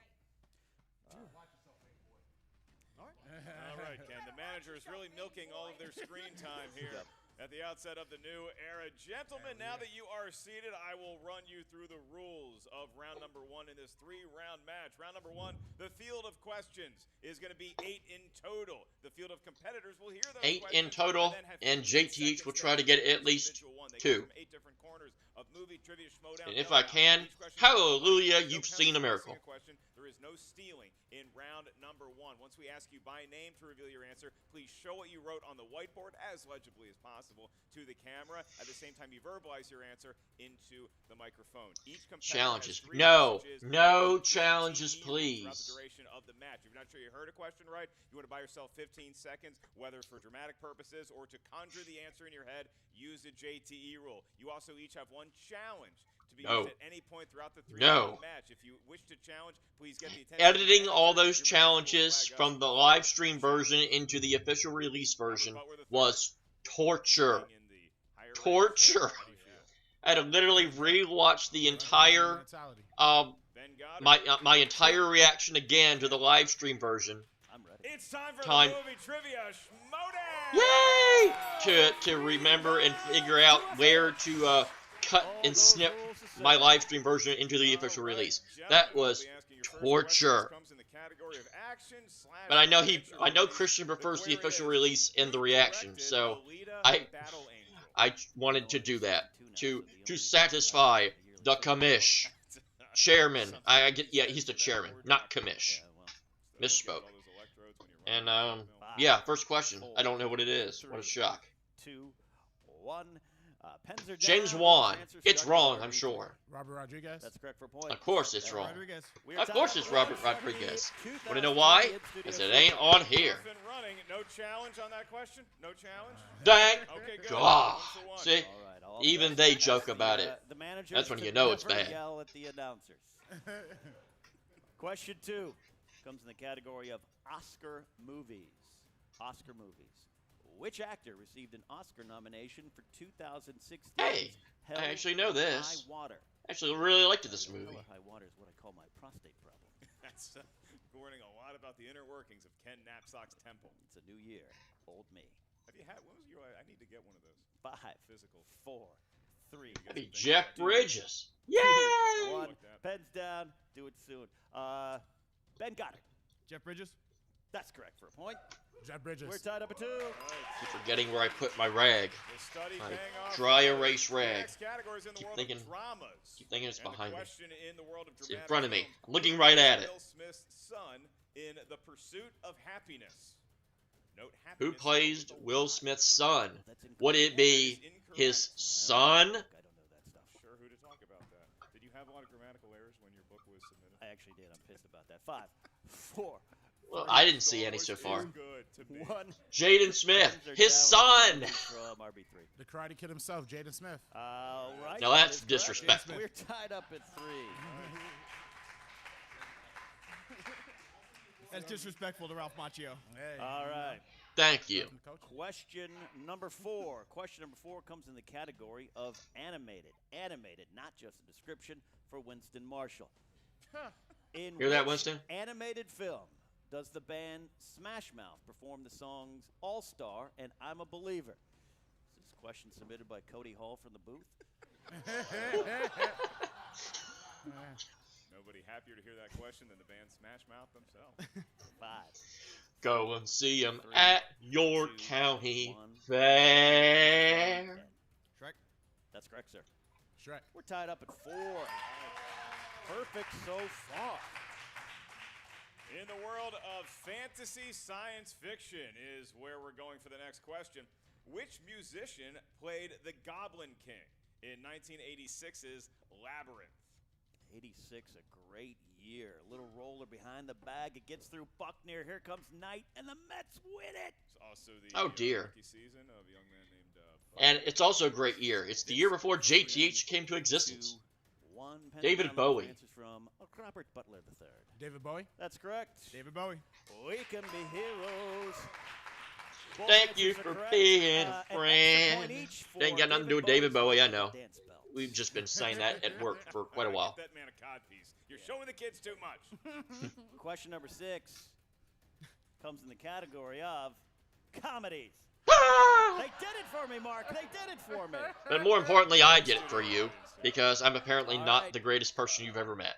All right, Ken. The manager is really milking all of their screen time here at the outset of the new era. Gentlemen, now that you are seated, I will run you through the rules of round number 1 in this 3-round match. Round number 1, the field of questions is going to be 8 in total. The field of competitors will hear those 8 questions in total, then have and 15 JTH will seconds try to to get answer at least individual one. They 2. come from 8 different corners of movie trivia Schmoedown. And if No I doubt. can, Each question- hallelujah, No you've penalty seen a for miracle. missing question. There is no stealing in round number 1. Once we ask you by name to reveal your answer, please show what you wrote on the whiteboard as legibly as possible to the camera. At the same time, you verbalize your answer into the microphone. Each competitor Challenges. has 3 No. messages No to challenges, JTE please. throughout the duration of the match. If you're not sure you heard a question right, you want to buy yourself 15 seconds, whether for dramatic purposes or to conjure the answer in your head, use the JTE rule. You also each have 1 challenge to be used at any point throughout the 3-round match. If you wish to challenge, please get the attention. Editing all those challenges from the live stream version into the official release version was torture. Torture. I had to literally rewatch the entire my entire reaction again to the live stream version. I'm ready. It's time for the movie trivia Schmoedown! Yay! To remember and figure out where to cut and snip my live stream version into the official release. That was torture. But I know Christian prefers the official release in the reaction, so I wanted to do that to satisfy the commish chairman. Yeah, he's the chairman, not commish. Misspoke. And yeah, first question. I don't know what it is. What a shock. 2, 1. Pens are James down. Wan. Answer It's starting wrong, with I'm RB3. sure. Robert Rodriguez. That's correct for a point. Of course it's wrong. Rodriguez. Of course it's Robert Rodriguez. Want to know why? Because it ain't on here. No challenge on that question? No challenge? Thank Okay, good. God. 1 for 1. See? Even they joke about it. The managers That's when you should know it's never bad. Yell at the announcers. Question 2 comes in the category of Oscar movies. Oscar movies. Which actor received an Oscar nomination for 2016? Hey, Hell I actually know or this. High Water. Actually, really liked this Hell movie. or High Water is what I call my prostate problem. That's warning a lot about the inner workings of Ken Knapsack's temple. It's a new year. Old me. Have you had? When was your? I need to get one of those. 5, Physical. 4, 3. That'd be Jeff 2, Bridges. Yay! 1. Pens down. Do it soon. Ben Goddard. Jeff Bridges. That's correct for a point. Jeff Bridges. We're tied up at 2. Keep forgetting where I put my rag. My dry erase rag. Keep thinking it's behind me. It's in front of me. I'm looking right at it. Will Smith's son in The Pursuit of Happiness. Note Who plays Will Smith's son? That's incorrect. Would it be his son? I don't know that stuff. Sure, who to talk about that. Did you have a lot of grammatical errors when your book was submitted? I actually did. I'm pissed about that. 5, 4. Well, I didn't see any so far. Good to me. 1. Jaden Smith, his son. From RB3. The Karate Kid himself, Jaden Smith. All right. Now that that's is correct. disrespectful. We're tied up at 3. That's disrespectful to Ralph Macchio. Hey. All right. Thank you. Question number 4. Question number 4 comes in the category of animated. Animated, not just a description, for Winston Marshall. In Hear that, which Winston? animated film does the band Smash Mouth perform the songs All Star and I'm a Believer? This is a question submitted by Cody Hall from the booth. Nobody happier to hear that question than the band Smash Mouth themselves. 5. Go and see him at your 2, county 1. fair. Shrek. That's correct, sir. Shrek. We're tied up at 4. Perfect so far. In the world of fantasy science fiction is where we're going for the next question. Which musician played the Goblin King in 1986's Labyrinth? 86, a great year. Little roller behind the bag. It gets through Buckner. Here comes Knight, and the Mets win it. It's also the Oh, dear. rookie season of a young man named And it's also a great year. It's the year before JTH came to existence. 2-1. David Bowie. Answers from Robert Butler III. David Bowie. That's correct. David Bowie. We can be heroes. Both Thank you answers are for correct. being An a extra friend. point each for Ain't got nothing to do with David Bowie's Bowie, I know. dance belt. We've just been saying that at work for quite a while. Get that man a codpiece. You're showing the kids too much. Question number 6 comes in the category of comedies. They did it for me, Mark. They did it for me. But more importantly, I did it for you, because I'm apparently not the greatest person you've ever met.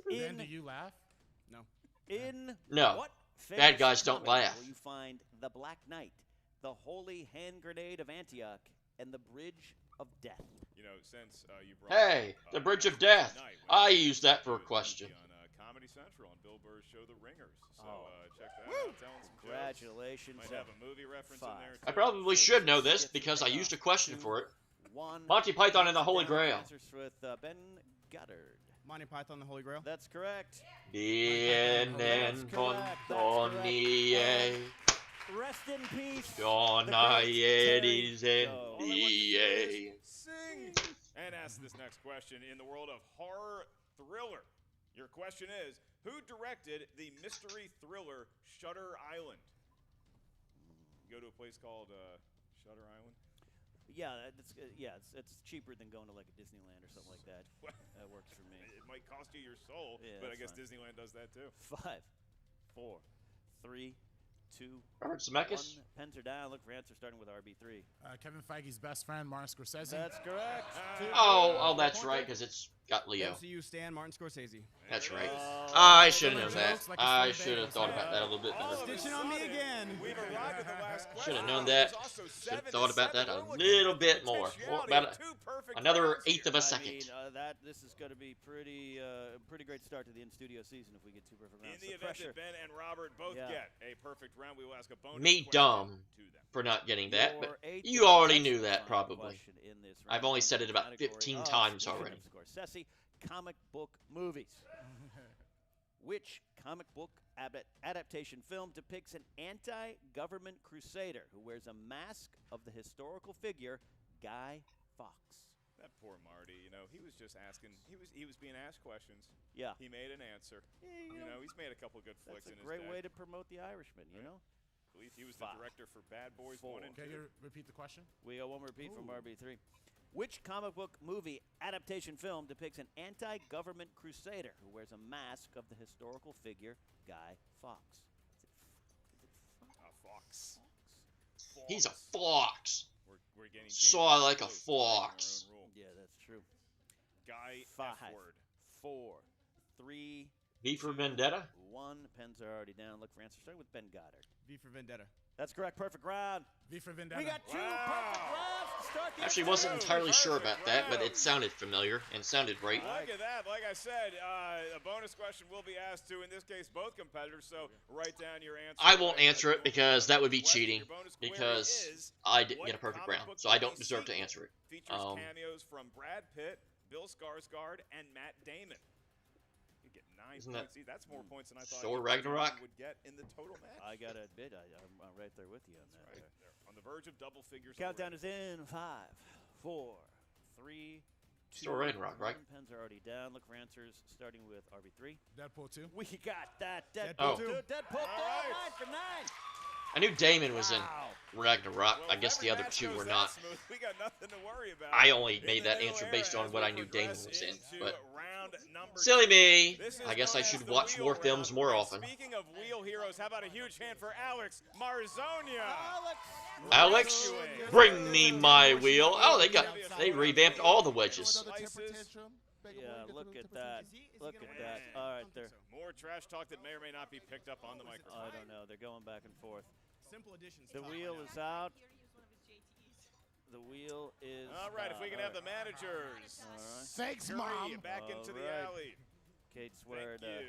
Ben, do you laugh? No. In No. what Bad famous guys don't comedy laugh. will you find the Black Knight, the Holy Hand Grenade of Antioch, and the Bridge of Death? You know, since you brought Hey, the Bridge of Death. I used that for a question. On Comedy Central on Bill Burr's show The Ringers. So check that Woo! out. Telling some Congratulations. jokes. Might have a movie reference 5. in there. I probably should know this because I used a question for it. 1. Monty Python and the Holy Grail. Answers with Ben Goddard. Monty Python, the Holy Grail. That's correct. Bien That's and correct. Contonie. Rest in peace. John the great Iedes Terry and Joe. EA. Sing! And ask this next question. In the world of horror thriller, your question is, who directed the mystery thriller Shutter Island? You go to a place called Shutter Island? Yeah, it's cheaper than going to like a Disneyland or something like that. That works for me. It might cost you your soul, Yeah, but I that's guess fine. Disneyland does that too. 5, 4, 3, 2, Robert 1. Zemeckis? Pens are down. Look for answers starting with RB3. Kevin Feige's best friend, Martin Scorsese. That's correct. Oh, that's right, because it's got Leo. MCU stan Martin Scorsese. That's right. Oh, I should have known that. Jokes like a I Sunday should have bagel. thought about that a little bit All better. of a Stitching on me sudden, again. We've arrived at the last question. Should have known There's that. also Should have 7 thought to about that 7. a We're looking little at bit more. potentiality About of 2 perfect another rounds eighth here. of a I second. mean, this is going to be pretty great start to the in-studio season if we get 2 perfect rounds. In the The event pressure. that Ben and Robert both Yeah. get a perfect round, we will ask a bonus Me question dumb to them. for not getting that, but Your eighth you and already next knew that final probably. question in this I've round only comes said in it the about category 15 of times speaking of already. Scorsese, comic book movies. Which comic book adaptation film depicts an anti-government crusader who wears a mask of the historical figure Guy Fawkes? That poor Marty, you know, he was just asking. He was being asked questions. Yeah. He made an answer. Yeah, You know, he's made a couple good flicks That's in a his great day. way to promote the Irishman, you know? I believe he was the 5, director for Bad Boys 4. 1 and 2. Can you repeat the question? We got one repeat from Ooh. RB3. Which comic book movie adaptation film depicts an anti-government crusader who wears a mask of the historical figure Guy Fawkes? Fox. He's a fox. We're getting Saw dangerously like a close to breaking our fox. own rule. Yeah, that's true. Guy 5, F word. 4, 3, V for Vendetta? 1. 1. Pens are already down. Look for answers. Starting with Ben Goddard. V for Vendetta. That's correct. Perfect round. V for Vendetta. We got 2 perfect rounds to start the Actually, wasn't entirely sure about that, but it sounded familiar and sounded right. Look at that. Like I said, a bonus question will be asked to, in this case, both competitors. So write down your answer. I won't answer it because that would be cheating, because I didn't get a perfect round, so I don't deserve to answer it. Features cameos from Brad Pitt, Bill Skarsgård, and Matt Damon. You get 9 points. See, that's more points than I thought Thor Ragnarok would get in the total match. I gotta admit, I'm right there with you on that. Right. They're on the verge of double figures. Countdown is in 5, 4, 3, 2. Thor Ragnarok, right? Pens are already down. Look for answers starting with RB3. Deadpool 2. We got that. Oh. Deadpool 2. Deadpool 9 for 9. I knew Damon was in Ragnarok. I guess the other two were not. We got nothing to worry about. I only made that answer based on what I knew Damon was in. But silly me. I guess I should watch more films more often. Speaking of wheel heroes, how about a huge hand for Alex Marzonia? Alex, bring me my wheel. Oh, they revamped all the wedges. Yeah, look at that. Look at that. All right, there. More trash talk that may or may not be picked up on the microphone. I don't know. They're going back and forth. Simple additions. The wheel is out. The wheel is all right, if we can have the managers. All right. Thanks, Mom. Back into the alley. Kate Swear. Thank you.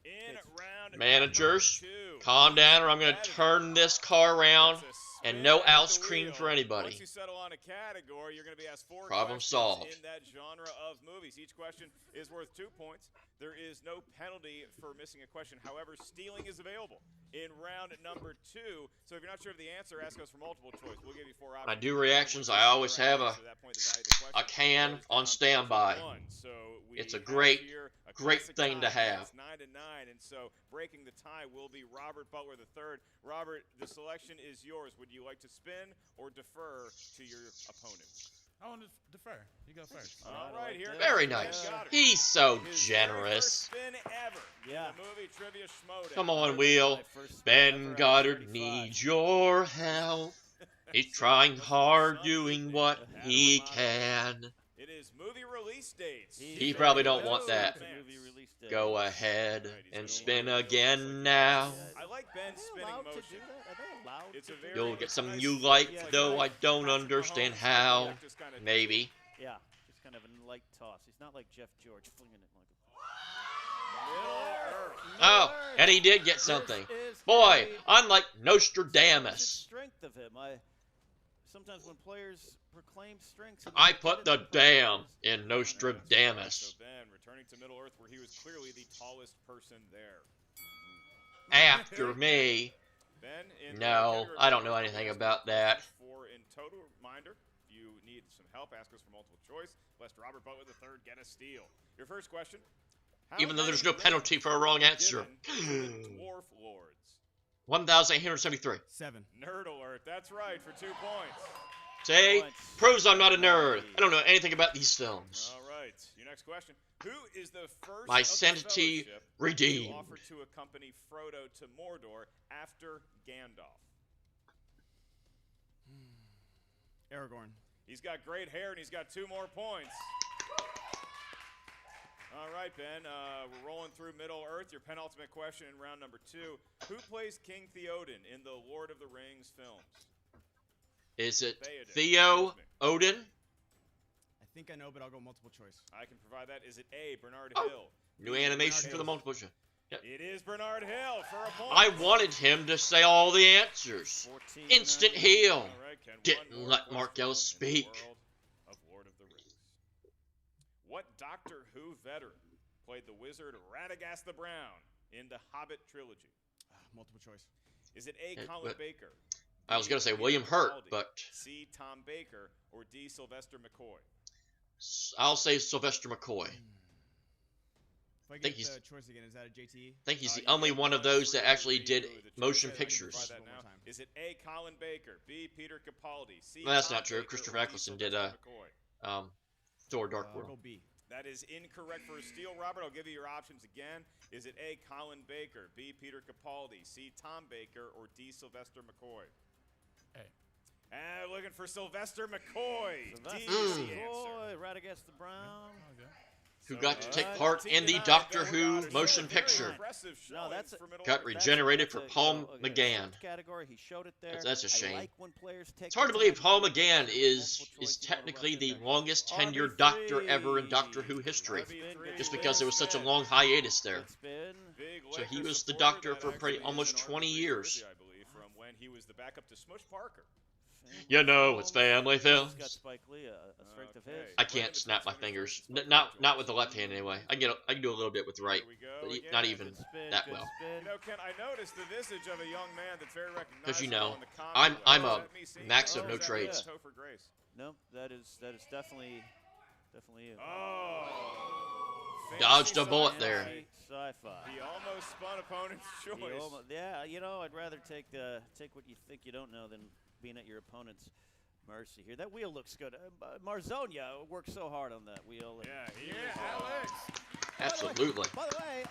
In round managers, number 2. calm down or I'm going to turn this car around and no ice cream for anybody. Once you settle on a category, you're going to be asked 4 Problem questions solved. in that genre of movies. Each question is worth 2 points. There is no penalty for missing a question. However, stealing is available in round number 2. So if you're not sure of the answer, ask us for multiple choice. We'll give you 4 options. I do reactions. I always have a can on standby. So it's a great thing to have. 9-9, and so breaking the tie will be Robert Butler III. Robert, the selection is yours. Would you like to spin or defer to your opponent? I want to defer. You go first. All right, here. Very nice. He's so generous. Spin ever. Yeah. In the movie Trivia Schmoedown. Come on, Wheel. Ben Goddard needs your help. He's trying hard, doing what he can. It is movie release dates. He probably don't want that. Go ahead and spin again now. I like Ben spinning motion. It's a very You'll get something you like, though I don't understand how. Maybe. Yeah, just kind of a light toss. He's not like Jeff George flinging it like Oh, and he did get something. Boy, I'm like Nostradamus. Strength of him. Sometimes when players proclaim strengths, I put the damn in Nostradamus. So Ben returning to Middle Earth, where he was clearly the tallest person there. After me. Ben, no, I don't know anything about that. 4 in total. Reminder, if you need some help, ask us for multiple choice. Lest Robert Butler III get a steal. Your first question. Even though there's no penalty for a wrong answer. Dwarf Lords. 1,873. 7. Nerd alert. That's right, for 2 points. See? Proves I'm not a nerd. I don't know anything about these films. All right. Your next question. Who is the first My of the sanity Fellowship redeemed. to offer to accompany Frodo to Mordor after Gandalf? Aragorn. He's got great hair, and he's got 2 more points. All right, Ben. We're rolling through Middle Earth. Your penultimate question in round number 2. Who plays King Theoden in the Lord of the Rings films? Is it Theoden. Theo Odin? I think I know, but I'll go multiple choice. I can provide that. Is it A, Bernard Oh. Hill? New animation for the multiple choice. Yep. It is Bernard Hill for a point. I wanted him to say all the answers. 14, Instant heal. All right, Ken, Didn't one let more Mark Ellis question in the speak. world of Lord of the Rings. What Doctor Who veteran played the wizard Radagast the Brown in the Hobbit trilogy? Multiple choice. Is it A, Colin Baker? I was B, going to say Peter William Hurt, Capaldi, but C, Tom Baker, or D, Sylvester McCoy? I'll say Sylvester McCoy. If I think get he's the choice again, is that a JTE? I think he's the only one of those that actually did motion pictures. Is it A, Colin Baker, B, Peter Capaldi, C, No, that's Tom not true. Baker, Christopher or D, Eccleston did Sylvester McCoy? Thor Dark I'll World. go B. That is incorrect for a steal, Robert. I'll give you your options again. Is it A, Colin Baker, B, Peter Capaldi, C, Tom Baker, or D, Sylvester McCoy? A. And looking for Sylvester McCoy. Sylvester D is the McCoy, answer. Radagast the Brown. Okay. who got to take part in the Doctor Who motion picture. No, Got regenerated for Paul McGann. Category. He showed it there. That's a shame. Like when players take It's hard to believe Paul McGann is technically the longest tenured Doctor ever in Doctor Who history, just because there was such a long hiatus there. So he was the Doctor for almost 20 years. I believe, from when he was the backup to Smush Parker. You know, it's family films. Got Spike Lee, a strength of his. I can't snap my fingers. Not with the left hand anyway. I can do a little bit with the right, but not even that well. You know, Ken, I noticed the visage of a young man that's very recognizable. Because you know, in the comic I'm world. a max of no trades. No, that is definitely it. Oh. Dodged a bullet there. Sci-fi. He almost spun opponent's choice. Yeah, you know, I'd rather take what you think you don't know than being at your opponent's mercy here. That wheel looks good. Marzonia worked so hard on that wheel. Yeah, Alex. Absolutely. By the way,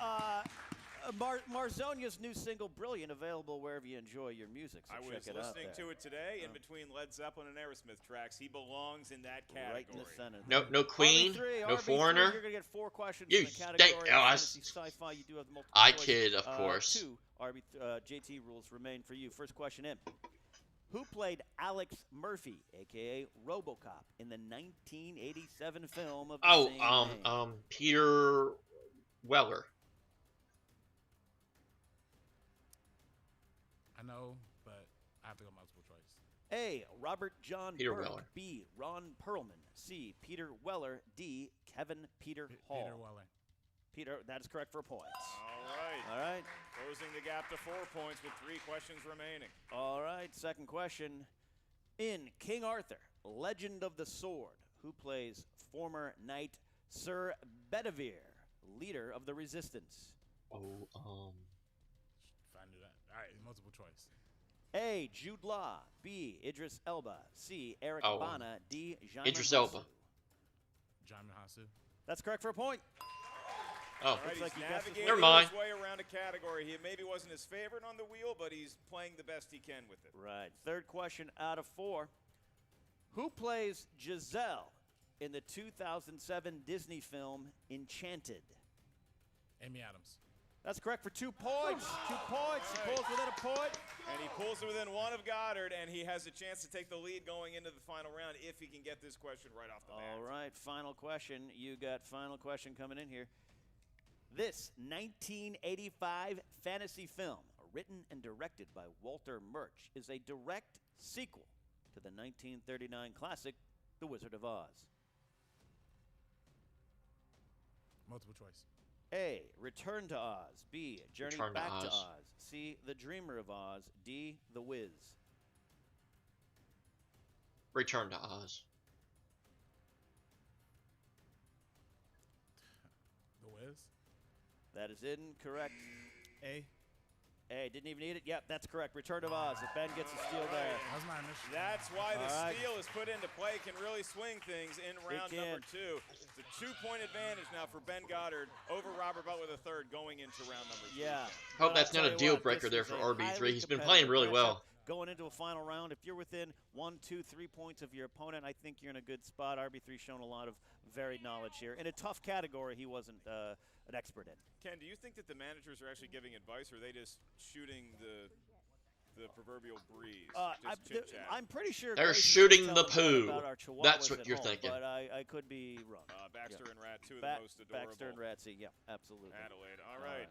Marzonia's new single, Brilliant, available wherever you enjoy your music. So I was listening to it today in between Led Zeppelin and Aerosmith tracks. He belongs in that category. Right in the center. No Queen, RB3, no Foreigner. You're going to get 4 questions You in the category. Sci-fi, you do have multiple I choice. kid, of course. 2 JT rules remain for you. First question in. Who played Alex Murphy, a.k.a. RoboCop, in the 1987 film of the same name? Peter Weller. I know, but I have to go multiple choice. A. Robert John Peter Burke. Weller. B. Ron Perlman. C. Peter Weller. D. Kevin Peter Hall. Peter Weller. Peter, that is correct for points. All right. Closing the gap to 4 points with 3 questions remaining. All right, second question. In King Arthur, Legend of the Sword, who plays former knight Sir Bedivere, leader of the Resistance? Oh, If I knew that. All right, multiple choice. A. Jude Law. B. Idris Elba. C. Eric Bana. D. Jaime Idris Elba. Jaime Hasu. That's correct for a point. Oh, Right, like he's you guessed navigating Never mind. his way around a category. He maybe wasn't his favorite on the wheel, but he's playing the best he can with it. Right. Third question out of 4. Who plays Giselle in the 2007 Disney film Enchanted? Amy Adams. That's correct for 2 points. 2 points. He pulls within a point. And he pulls it within 1 of Goddard, and he has a chance to take the lead going into the final round if he can get this question right off the bat. All right, final question. You got final question coming in here. This 1985 fantasy film, written and directed by Walter Murch, is a direct sequel to the 1939 classic, The Wizard of Oz. Multiple choice. A. Return to Oz. B. Journey Return to Back to Oz. Oz. C. The Dreamer of Oz. D. The Wiz. Return to Oz. The Wiz. That is incorrect. A. A. Didn't even need it. Yep, that's correct. Return of Oz. If Ben gets a steal there. That was my initial. That's why the All right. steal is put into play. Can really swing things in round number 2. It's a 2-point advantage now for Ben Goddard over Robert Butler III going into round number 3. Yeah. Hope But that's I'll not a tell you deal what, breaker this there for is a RB3. highly He's been competitive playing really well. matchup. Going into a final round, if you're within 1, 2, 3 points of your opponent, I think you're in a good spot. RB3 shown a lot of varied knowledge here. In a tough category, he wasn't an expert in. Ken, do you think that the managers are actually giving advice, or are they just shooting the proverbial breeze? I'm pretty sure They're Grace shooting can the tell us poo. about our chihuahuas That's what at you're home, thinking. But I could be wrong. Baxter Yeah. and Rat, 2 of the most adorable. Baxter and Ratsy, yeah, absolutely. Adelaide. All right.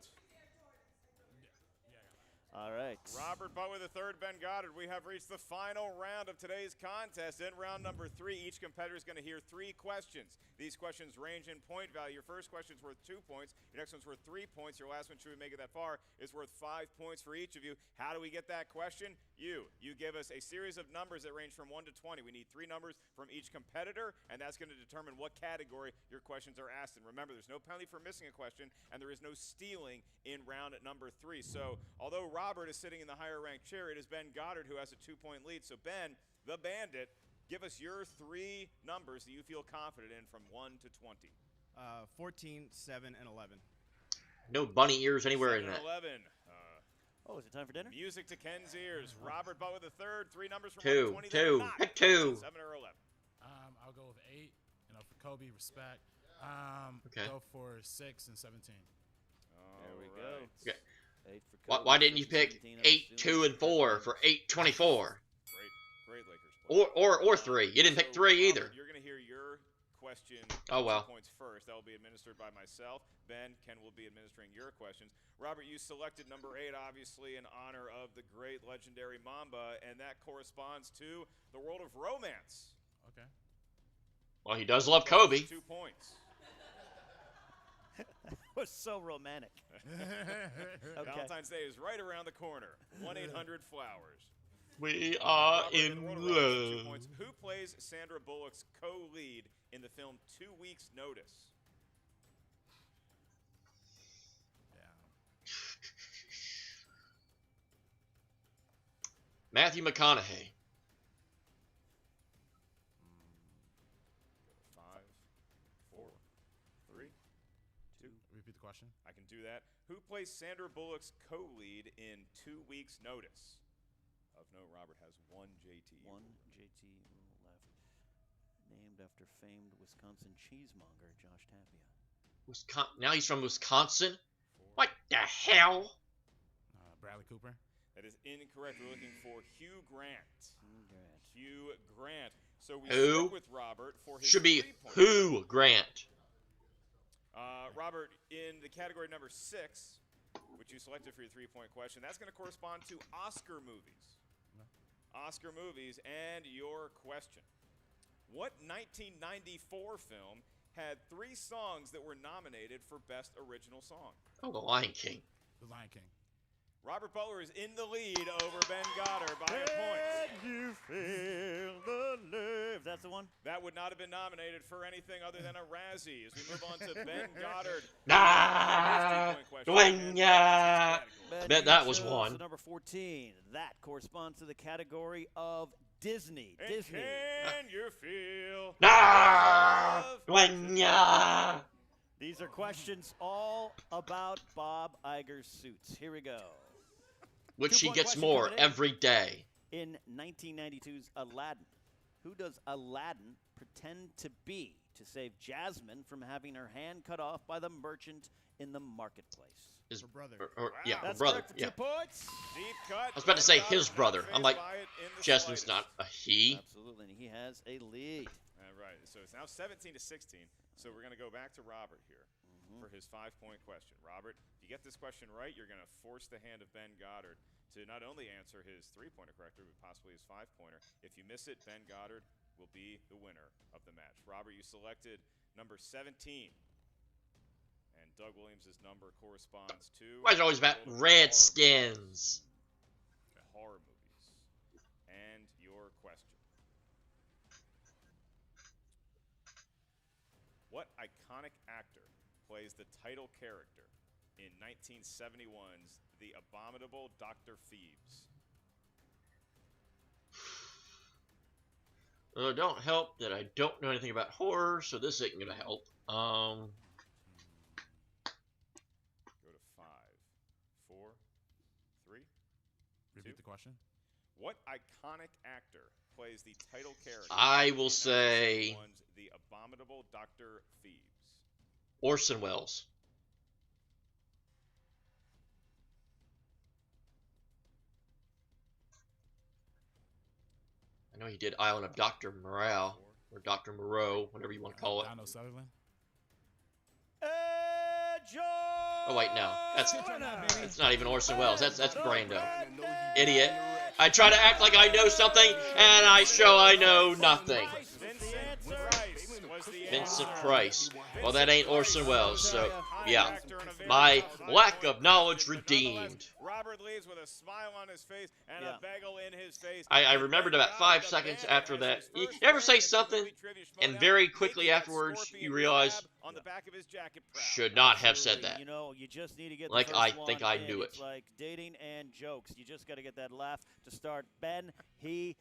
All right. Robert Butler III, Ben Goddard. We have reached the final round of today's contest. In round number 3, each competitor is going to hear 3 questions. These questions range in point value. Your first question is worth 2 points. Your next one's worth 3 points. Your last one, should we make it that far, is worth 5 points for each of you. How do we get that question? You give us a series of numbers that range from 1 to 20. We need 3 numbers from each competitor, and that's going to determine what category your questions are asked in. Remember, there's no penalty for missing a question, and there is no stealing in round number 3. So, although Robert is sitting in the higher ranked chair, it is Ben Goddard who has a 2-point lead. So Ben, the Bandit, give us your 3 numbers that you feel confident in from 1 to 20. 14, 7, and 11. No bunny ears anywhere in 7 that. and 11. Is it time for dinner? Music to Ken's ears. Robert Butler III, 3 numbers from 2, 1 to 20. 2, pick 2. 7 or 11. I'll go with 8. You know, for Kobe, respect. Okay. Go for 6 and 17. There we go. Okay. 8 for Why didn't you pick 8, 2, and 4 for 824? Great Lakers play. Or 3. You didn't pick 3 either. Robert, you're going to hear your question. Oh, well. 2 points first. That will be administered by myself. Ken will be administering your questions. Robert, you selected number 8, obviously, in honor of the great legendary Mamba, and that corresponds to the world of romance. Okay. Well, he does love Kobe. 2 points. That was so romantic. Okay. Valentine's Day is right around the corner. 1-800-Flowers. We are Robert, in the world of romance, 2 love. points. Who plays Sandra Bullock's co-lead in the film 2 Weeks' Notice? Matthew McConaughey. 5, 4, 3, 2. Repeat the question. I can do that. Who plays Sandra Bullock's co-lead in 2 Weeks' Notice? Of note, Robert has 1 JT. 1 JT left. Named after famed Wisconsin cheesemonger Josh Tapia. Now he's from Wisconsin? What the hell? Bradley Cooper. That is incorrect. We're looking for Hugh Grant. Hugh Grant. So we Who? stick with Robert for his Should be 3-point. who Grant. Robert, in the category number 6, which you selected for your 3-point question, that's going to correspond to Oscar movies. Oscar movies, and your question. What 1994 film had 3 songs that were nominated for Best Original Song? Oh, The Lion King. The Lion King. Robert Butler is in the lead over Ben Goddard by a point. You feel the love. That's the one? That would not have been nominated for anything other than a Razzie. As we move on to Ben Goddard. Bet that was chose one. the number 14. That corresponds to the category of Disney. And Disney. Can you feel These are questions all about Bob Iger's suits. Here we go. Which he 2-point gets question more coming in. every day. In 1992's Aladdin, who does Aladdin pretend to be to save Jasmine from having her hand cut off by the merchant in the marketplace? His brother. Yeah, her That's brother. correct for Yeah. 2 points. Deep cut. I was about to say Ben his Goddard brother. not I'm like, phased by it in the Jasmine's slightest. not a he. Absolutely, and he has a lead. All right, so it's now 17-16. So we're going to go back to Robert here for his 5-point question. Robert, if you get this question right, you're going to force the hand of Ben Goddard to not only answer his 3-pointer correctly, but possibly his 5-pointer. If you miss it, Ben Goddard will be the winner of the match. Robert, you selected number 17. And Doug Williams' number corresponds to... Why is it always about Redskins? Horror movies. And your question. What iconic actor plays the title character in 1971's The Abominable Dr. Phoebes? Don't help that I don't know anything about horror, so this ain't gonna help. Go to 5, 4, 3, Repeat the question. What iconic actor plays the title character? I will say 1971's The Abominable Dr. Phoebes. Orson Welles. I know he did Island of Dr. Moreau, or Dr. Moreau, whatever you want to call it. Donald Sutherland. Oh wait, no, that's not even Orson Welles. That's Brando. Idiot. I try to act like I know something, and I show I know nothing. Vincent Price. Well, that ain't Orson Welles, so yeah. My lack of knowledge redeemed. Robert leaves with a smile on his face and a bagel in his face. I remembered about 5 seconds after that. You ever say something, and very quickly afterwards you realize, on the back of his jacket. should not have said that. You know, you just need to get Like the I first think one I in. knew it. It's like dating and jokes. You just got to get that laugh to start. Ben, he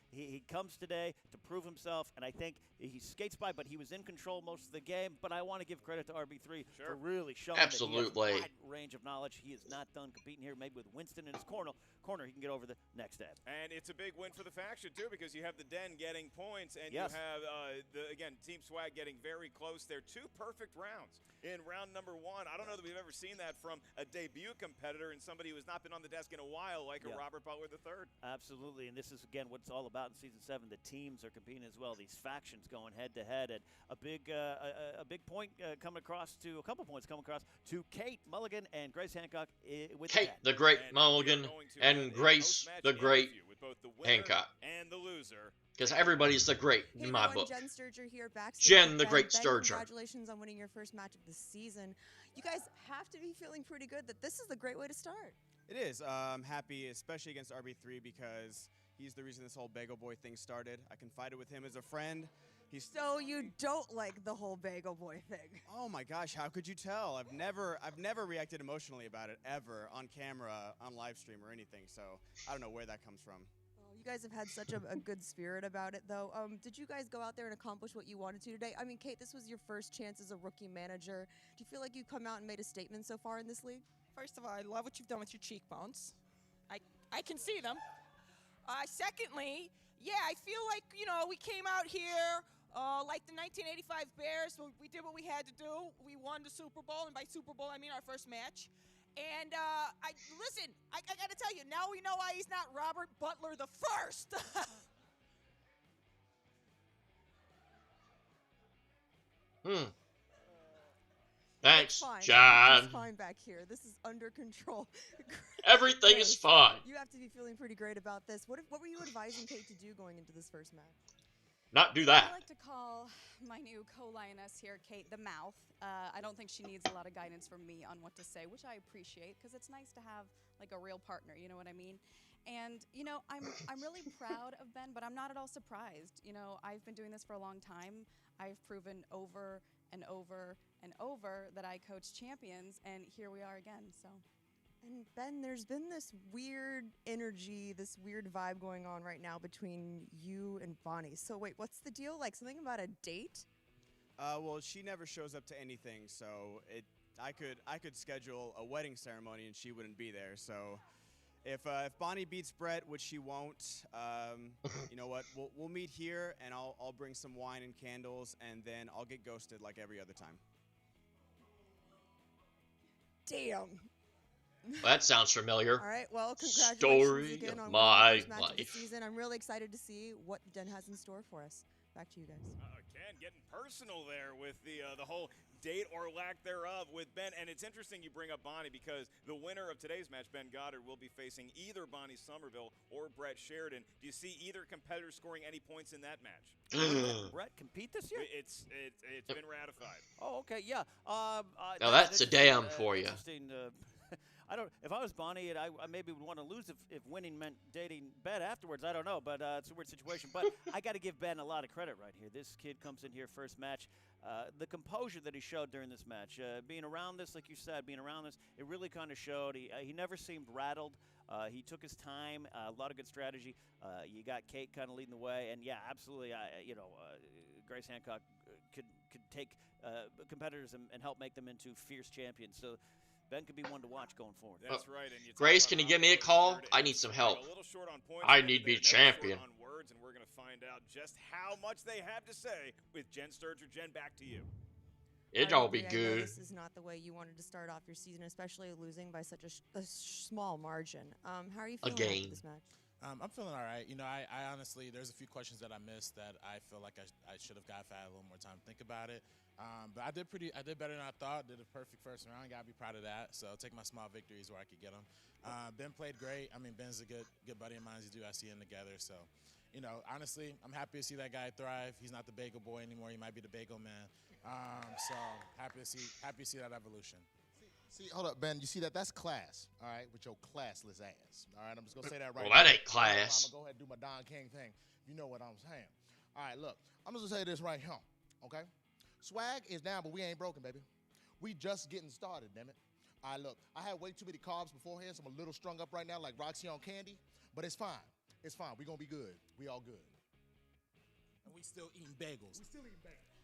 comes today to prove himself, and I think he skates by, but he was in control most of the game. But I want to give credit to RB3 for really showing showing that he has Absolutely. a wide range of knowledge. He is not done competing here. Maybe with Winston in his corner, he can get over the next step. And it's a big win for the faction, too, because you have the Den getting points, and Yes. you have, again, Team Swag getting very close there. 2 perfect rounds in round number 1. I don't know that we've ever seen that from a debut competitor and somebody who has not been on the desk in a while, like a Robert Butler III. Absolutely, and this is, again, what it's all about in Season 7. The teams are competing as well. These factions going head-to-head, and a big point coming across to, a couple points coming across to Kate Mulligan and Grace Hancock with Kate that. the Great Mulligan and Grace the Great Hancock. And the loser. Because everybody's the great Hey in my everyone, book. Jen Sturger here, backstage. Jen with the Ben. Great Ben, Sturger. Congratulations on winning your first match of the season. You guys have to be feeling pretty good that this is a great way to start. It is. I'm happy, especially against RB3, because he's the reason this whole Bagel Boy thing started. I confided with him as a friend. So you don't like the whole Bagel Boy thing? Oh my gosh, how could you tell? I've never reacted emotionally about it ever on camera, on live stream or anything. So I don't know where that comes from. You guys have had such a good spirit about it, though. Did you guys go out there and accomplish what you wanted to today? I mean, Kate, this was your first chance as a rookie manager. Do you feel like you've come out and made a statement so far in this league? First of all, I love what you've done with your cheekbones. I can see them. Secondly, yeah, I feel like, we came out here like the 1985 Bears. We did what we had to do. We won the Super Bowl, and by Super Bowl, I mean our first match. And listen, I got to tell you, now we know why he's not Robert Butler the First. Thanks, Fine. John. It's fine back here. This is under control. Everything is fine. You have to be feeling pretty great about this. What were you advising Kate to do going into this first match? Not do that. I like to call my new co-lioness here, Kate, the mouth. I don't think she needs a lot of guidance from me on what to say, which I appreciate because it's nice to have like a real partner. You know what I mean? And I'm really proud of Ben, but I'm not at all surprised. I've been doing this for a long time. I've proven over and over and over that I coach champions, and here we are again. So. And Ben, there's been this weird energy, this weird vibe going on right now between you and Bonnie. So wait, what's the deal? Like something about a date? Well, she never shows up to anything, so I could schedule a wedding ceremony and she wouldn't be there. So if Bonnie beats Brett, which she won't, you know what? We'll meet here, and I'll bring some wine and candles, and then I'll get ghosted like every other time. Damn. Well, that sounds familiar. All right, well, congratulations Story again of on my winning the first match of the life. season. I'm really excited to see what Den has in store for us. Back to you guys. Ken getting personal there with the whole date or lack thereof with Ben. And it's interesting you bring up Bonnie because the winner of today's match, Ben Goddard, will be facing either Bonnie Somerville or Brett Sheridan. Do you see either competitor scoring any points in that match? Brett compete this year? It's been ratified. Oh, okay, yeah. Now that's a damn for you. Interesting. I don't. If I was Bonnie, I maybe would want to lose if winning meant dating Ben afterwards. I don't know, but it's a weird situation. But I got to give Ben a lot of credit right here. This kid comes in here first match. The composure that he showed during this match, being around this, like you said, it really kind of showed. He never seemed rattled. He took his time. A lot of good strategy. You got Kate kind of leading the way, and yeah, absolutely. Grace Hancock could take competitors and help make them into fierce champions. So. Ben could be one to watch going forward. That's right. And Grace, can you give me a call? I need some help. A little short on points, I need to be champion. On words, and we're going to find out just how much they have to say with Jen Sturger. Jen, back to you. It'd all be I know good. this is not the way you wanted to start off your season, especially losing by such a small margin. How are you feeling after this match? I'm feeling all right. I honestly, there's a few questions that I missed that I feel like I should have got if I had a little more time to think about it. But I did better than I thought. Did a perfect first round. Got to be proud of that. So I'll take my small victories where I could get them. Ben played great. I mean, Ben's a good buddy of mine. I see him together. So, honestly, I'm happy to see that guy thrive. He's not the bagel boy anymore. He might be the bagel man. So happy to see that evolution. See, hold up, Ben. You see that? That's class, all right, with your classless ass. All right, I'm just going to say that right now. Well, that ain't I'm class. going to go ahead and do my Don King thing. You know what I'm saying. All right, look. I'm just going to say this right here, okay? Swag is down, but we ain't broken, baby. We just getting started, damn it. All right, look. I had way too many carbs beforehand, so I'm a little strung up right now like Roxy on candy, but it's fine. It's fine. We going to be good. We all good. And we still eating bagels. We still eating bagels.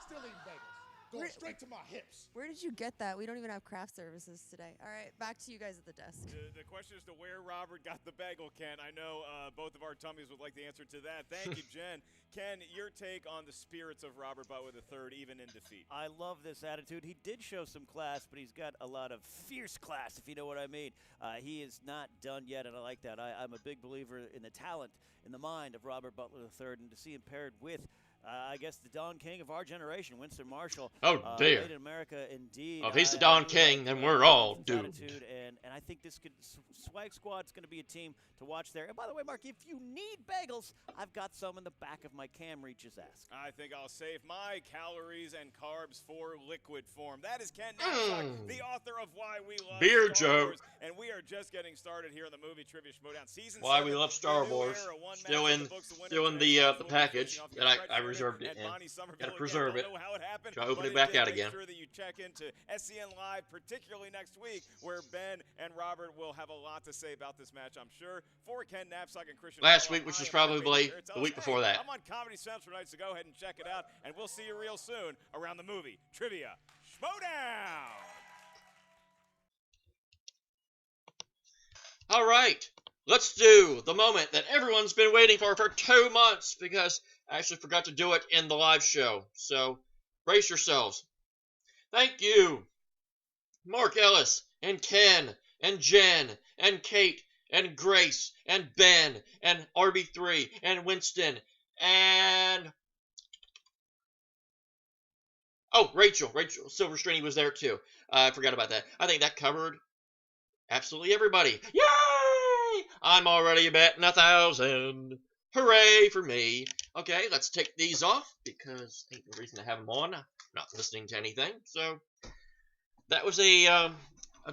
Still eating bagels. going straight to my hips. Where did you get that? We don't even have craft services today. All right, back to you guys at the desk. The question is to where Robert got the bagel, Ken. I know both of our tummies would like the answer to that. Thank you, Jen. Ken, your take on the spirits of Robert Butler III, even in defeat. I love this attitude. He did show some class, but he's got a lot of fierce class, if you know what I mean. He is not done yet, and I like that. I'm a big believer in the talent, in the mind of Robert Butler III, and to see him paired with I guess the Don King of our generation, Winston Marshall. Oh, dear. Made in America, indeed. If he's the Don King, then we're all doomed. And I think this could Swag Squad's going to be a team to watch there. And by the way, Mark, if you need bagels, I've got some in the back of my Cam Reaches Ask. I think I'll save my calories and carbs for liquid form. That is Ken Napzok, the author of Why We Love Beer Star joke. Wars. And we are just getting started here on the Movie Trivia Schmoedown Season 7. Why We Love Star Wars. Still in the package that I reserved it in. Gotta preserve it. Try to open it back out again. Make sure that you check into SEN Live, particularly next week, where Ben and Robert will have a lot to say about this match, I'm sure. For Ken Napzok and Christian Last week, which was probably the week before that. I'm on Comedy Central tonight, so go ahead and check it out, and we'll see you real soon around the Movie Trivia Schmoedown. All right, let's do the moment that everyone's been waiting for 2 months, because I actually forgot to do it in the live show. So brace yourselves. Thank you, Mark Ellis and Ken and Jen and Kate and Grace and Ben and RB3 and Winston and Rachel Silverstream was there too. I forgot about that. I think that covered absolutely everybody. Yay! I'm already betting 1,000. Hooray for me. Okay, let's take these off because ain't no reason to have them on. I'm not listening to anything. So that was a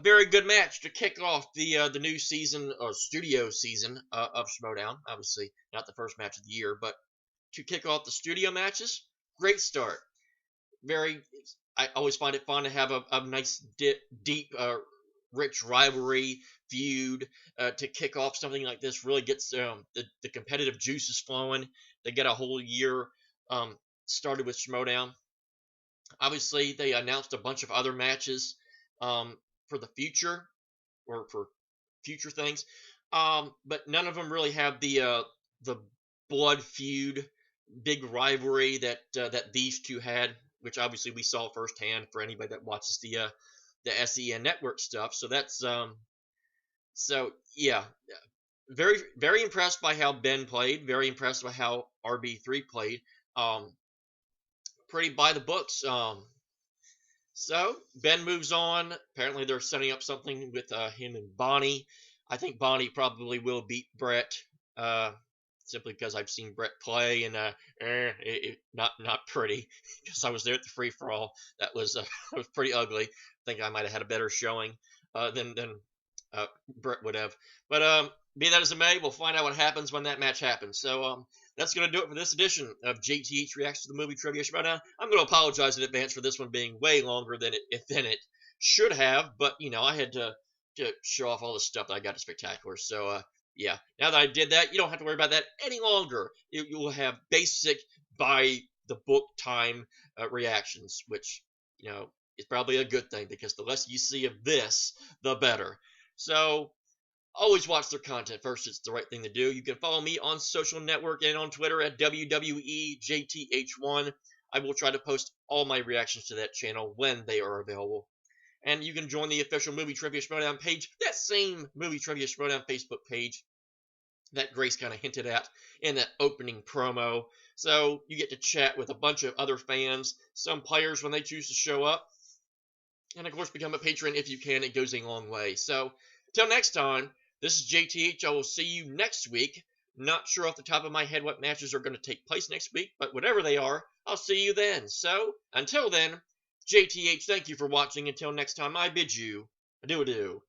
very good match to kick off the new season or studio season of Schmoedown. Obviously, not the first match of the year, but to kick off the studio matches, great start. I always find it fun to have a nice deep rich rivalry feud to kick off something like this. Really gets the competitive juices flowing. They get a whole year started with Schmoedown. Obviously, they announced a bunch of other matches for the future or for future things, but none of them really have the blood feud, big rivalry that these two had, which obviously we saw firsthand for anybody that watches the SEN network stuff. So that's so yeah, very, very impressed by how Ben played, very impressed by how RB3 played. Pretty by the books. So Ben moves on. Apparently they're setting up something with him and Bonnie. I think Bonnie probably will beat Brett, simply because I've seen Brett play, and not pretty. Because I was there at the free for all. That was pretty ugly. I think I might have had a better showing than Brett would have. But be that as it may, we'll find out what happens when that match happens. So that's going to do it for this edition of JTH Reacts to the Movie Trivia Schmoedown. I'm going to apologize in advance for this one being way longer than it should have. But, you know, I had to show off all the stuff that I got at Spectacular. So, yeah, now that I did that, you don't have to worry about that any longer. You will have basic by-the-book time reactions, which, you know, is probably a good thing, because the less you see of this, the better. So always watch their content first. It's the right thing to do. You can follow me on social network and on Twitter at WWEJTH1. I will try to post all my reactions to that channel when they are available. And you can join the official Movie Trivia Schmoedown page, that same Movie Trivia Schmoedown Facebook page that Grace kind of hinted at in that opening promo. So you get to chat with a bunch of other fans, some players when they choose to show up. And, of course, become a patron if you can. It goes a long way. So, until next time, this is JTH. I will see you next week. Not sure off the top of my head what matches are going to take place next week, but whatever they are, I'll see you then. So, until then, JTH, thank you for watching. Until next time, I bid you adieu-adieu.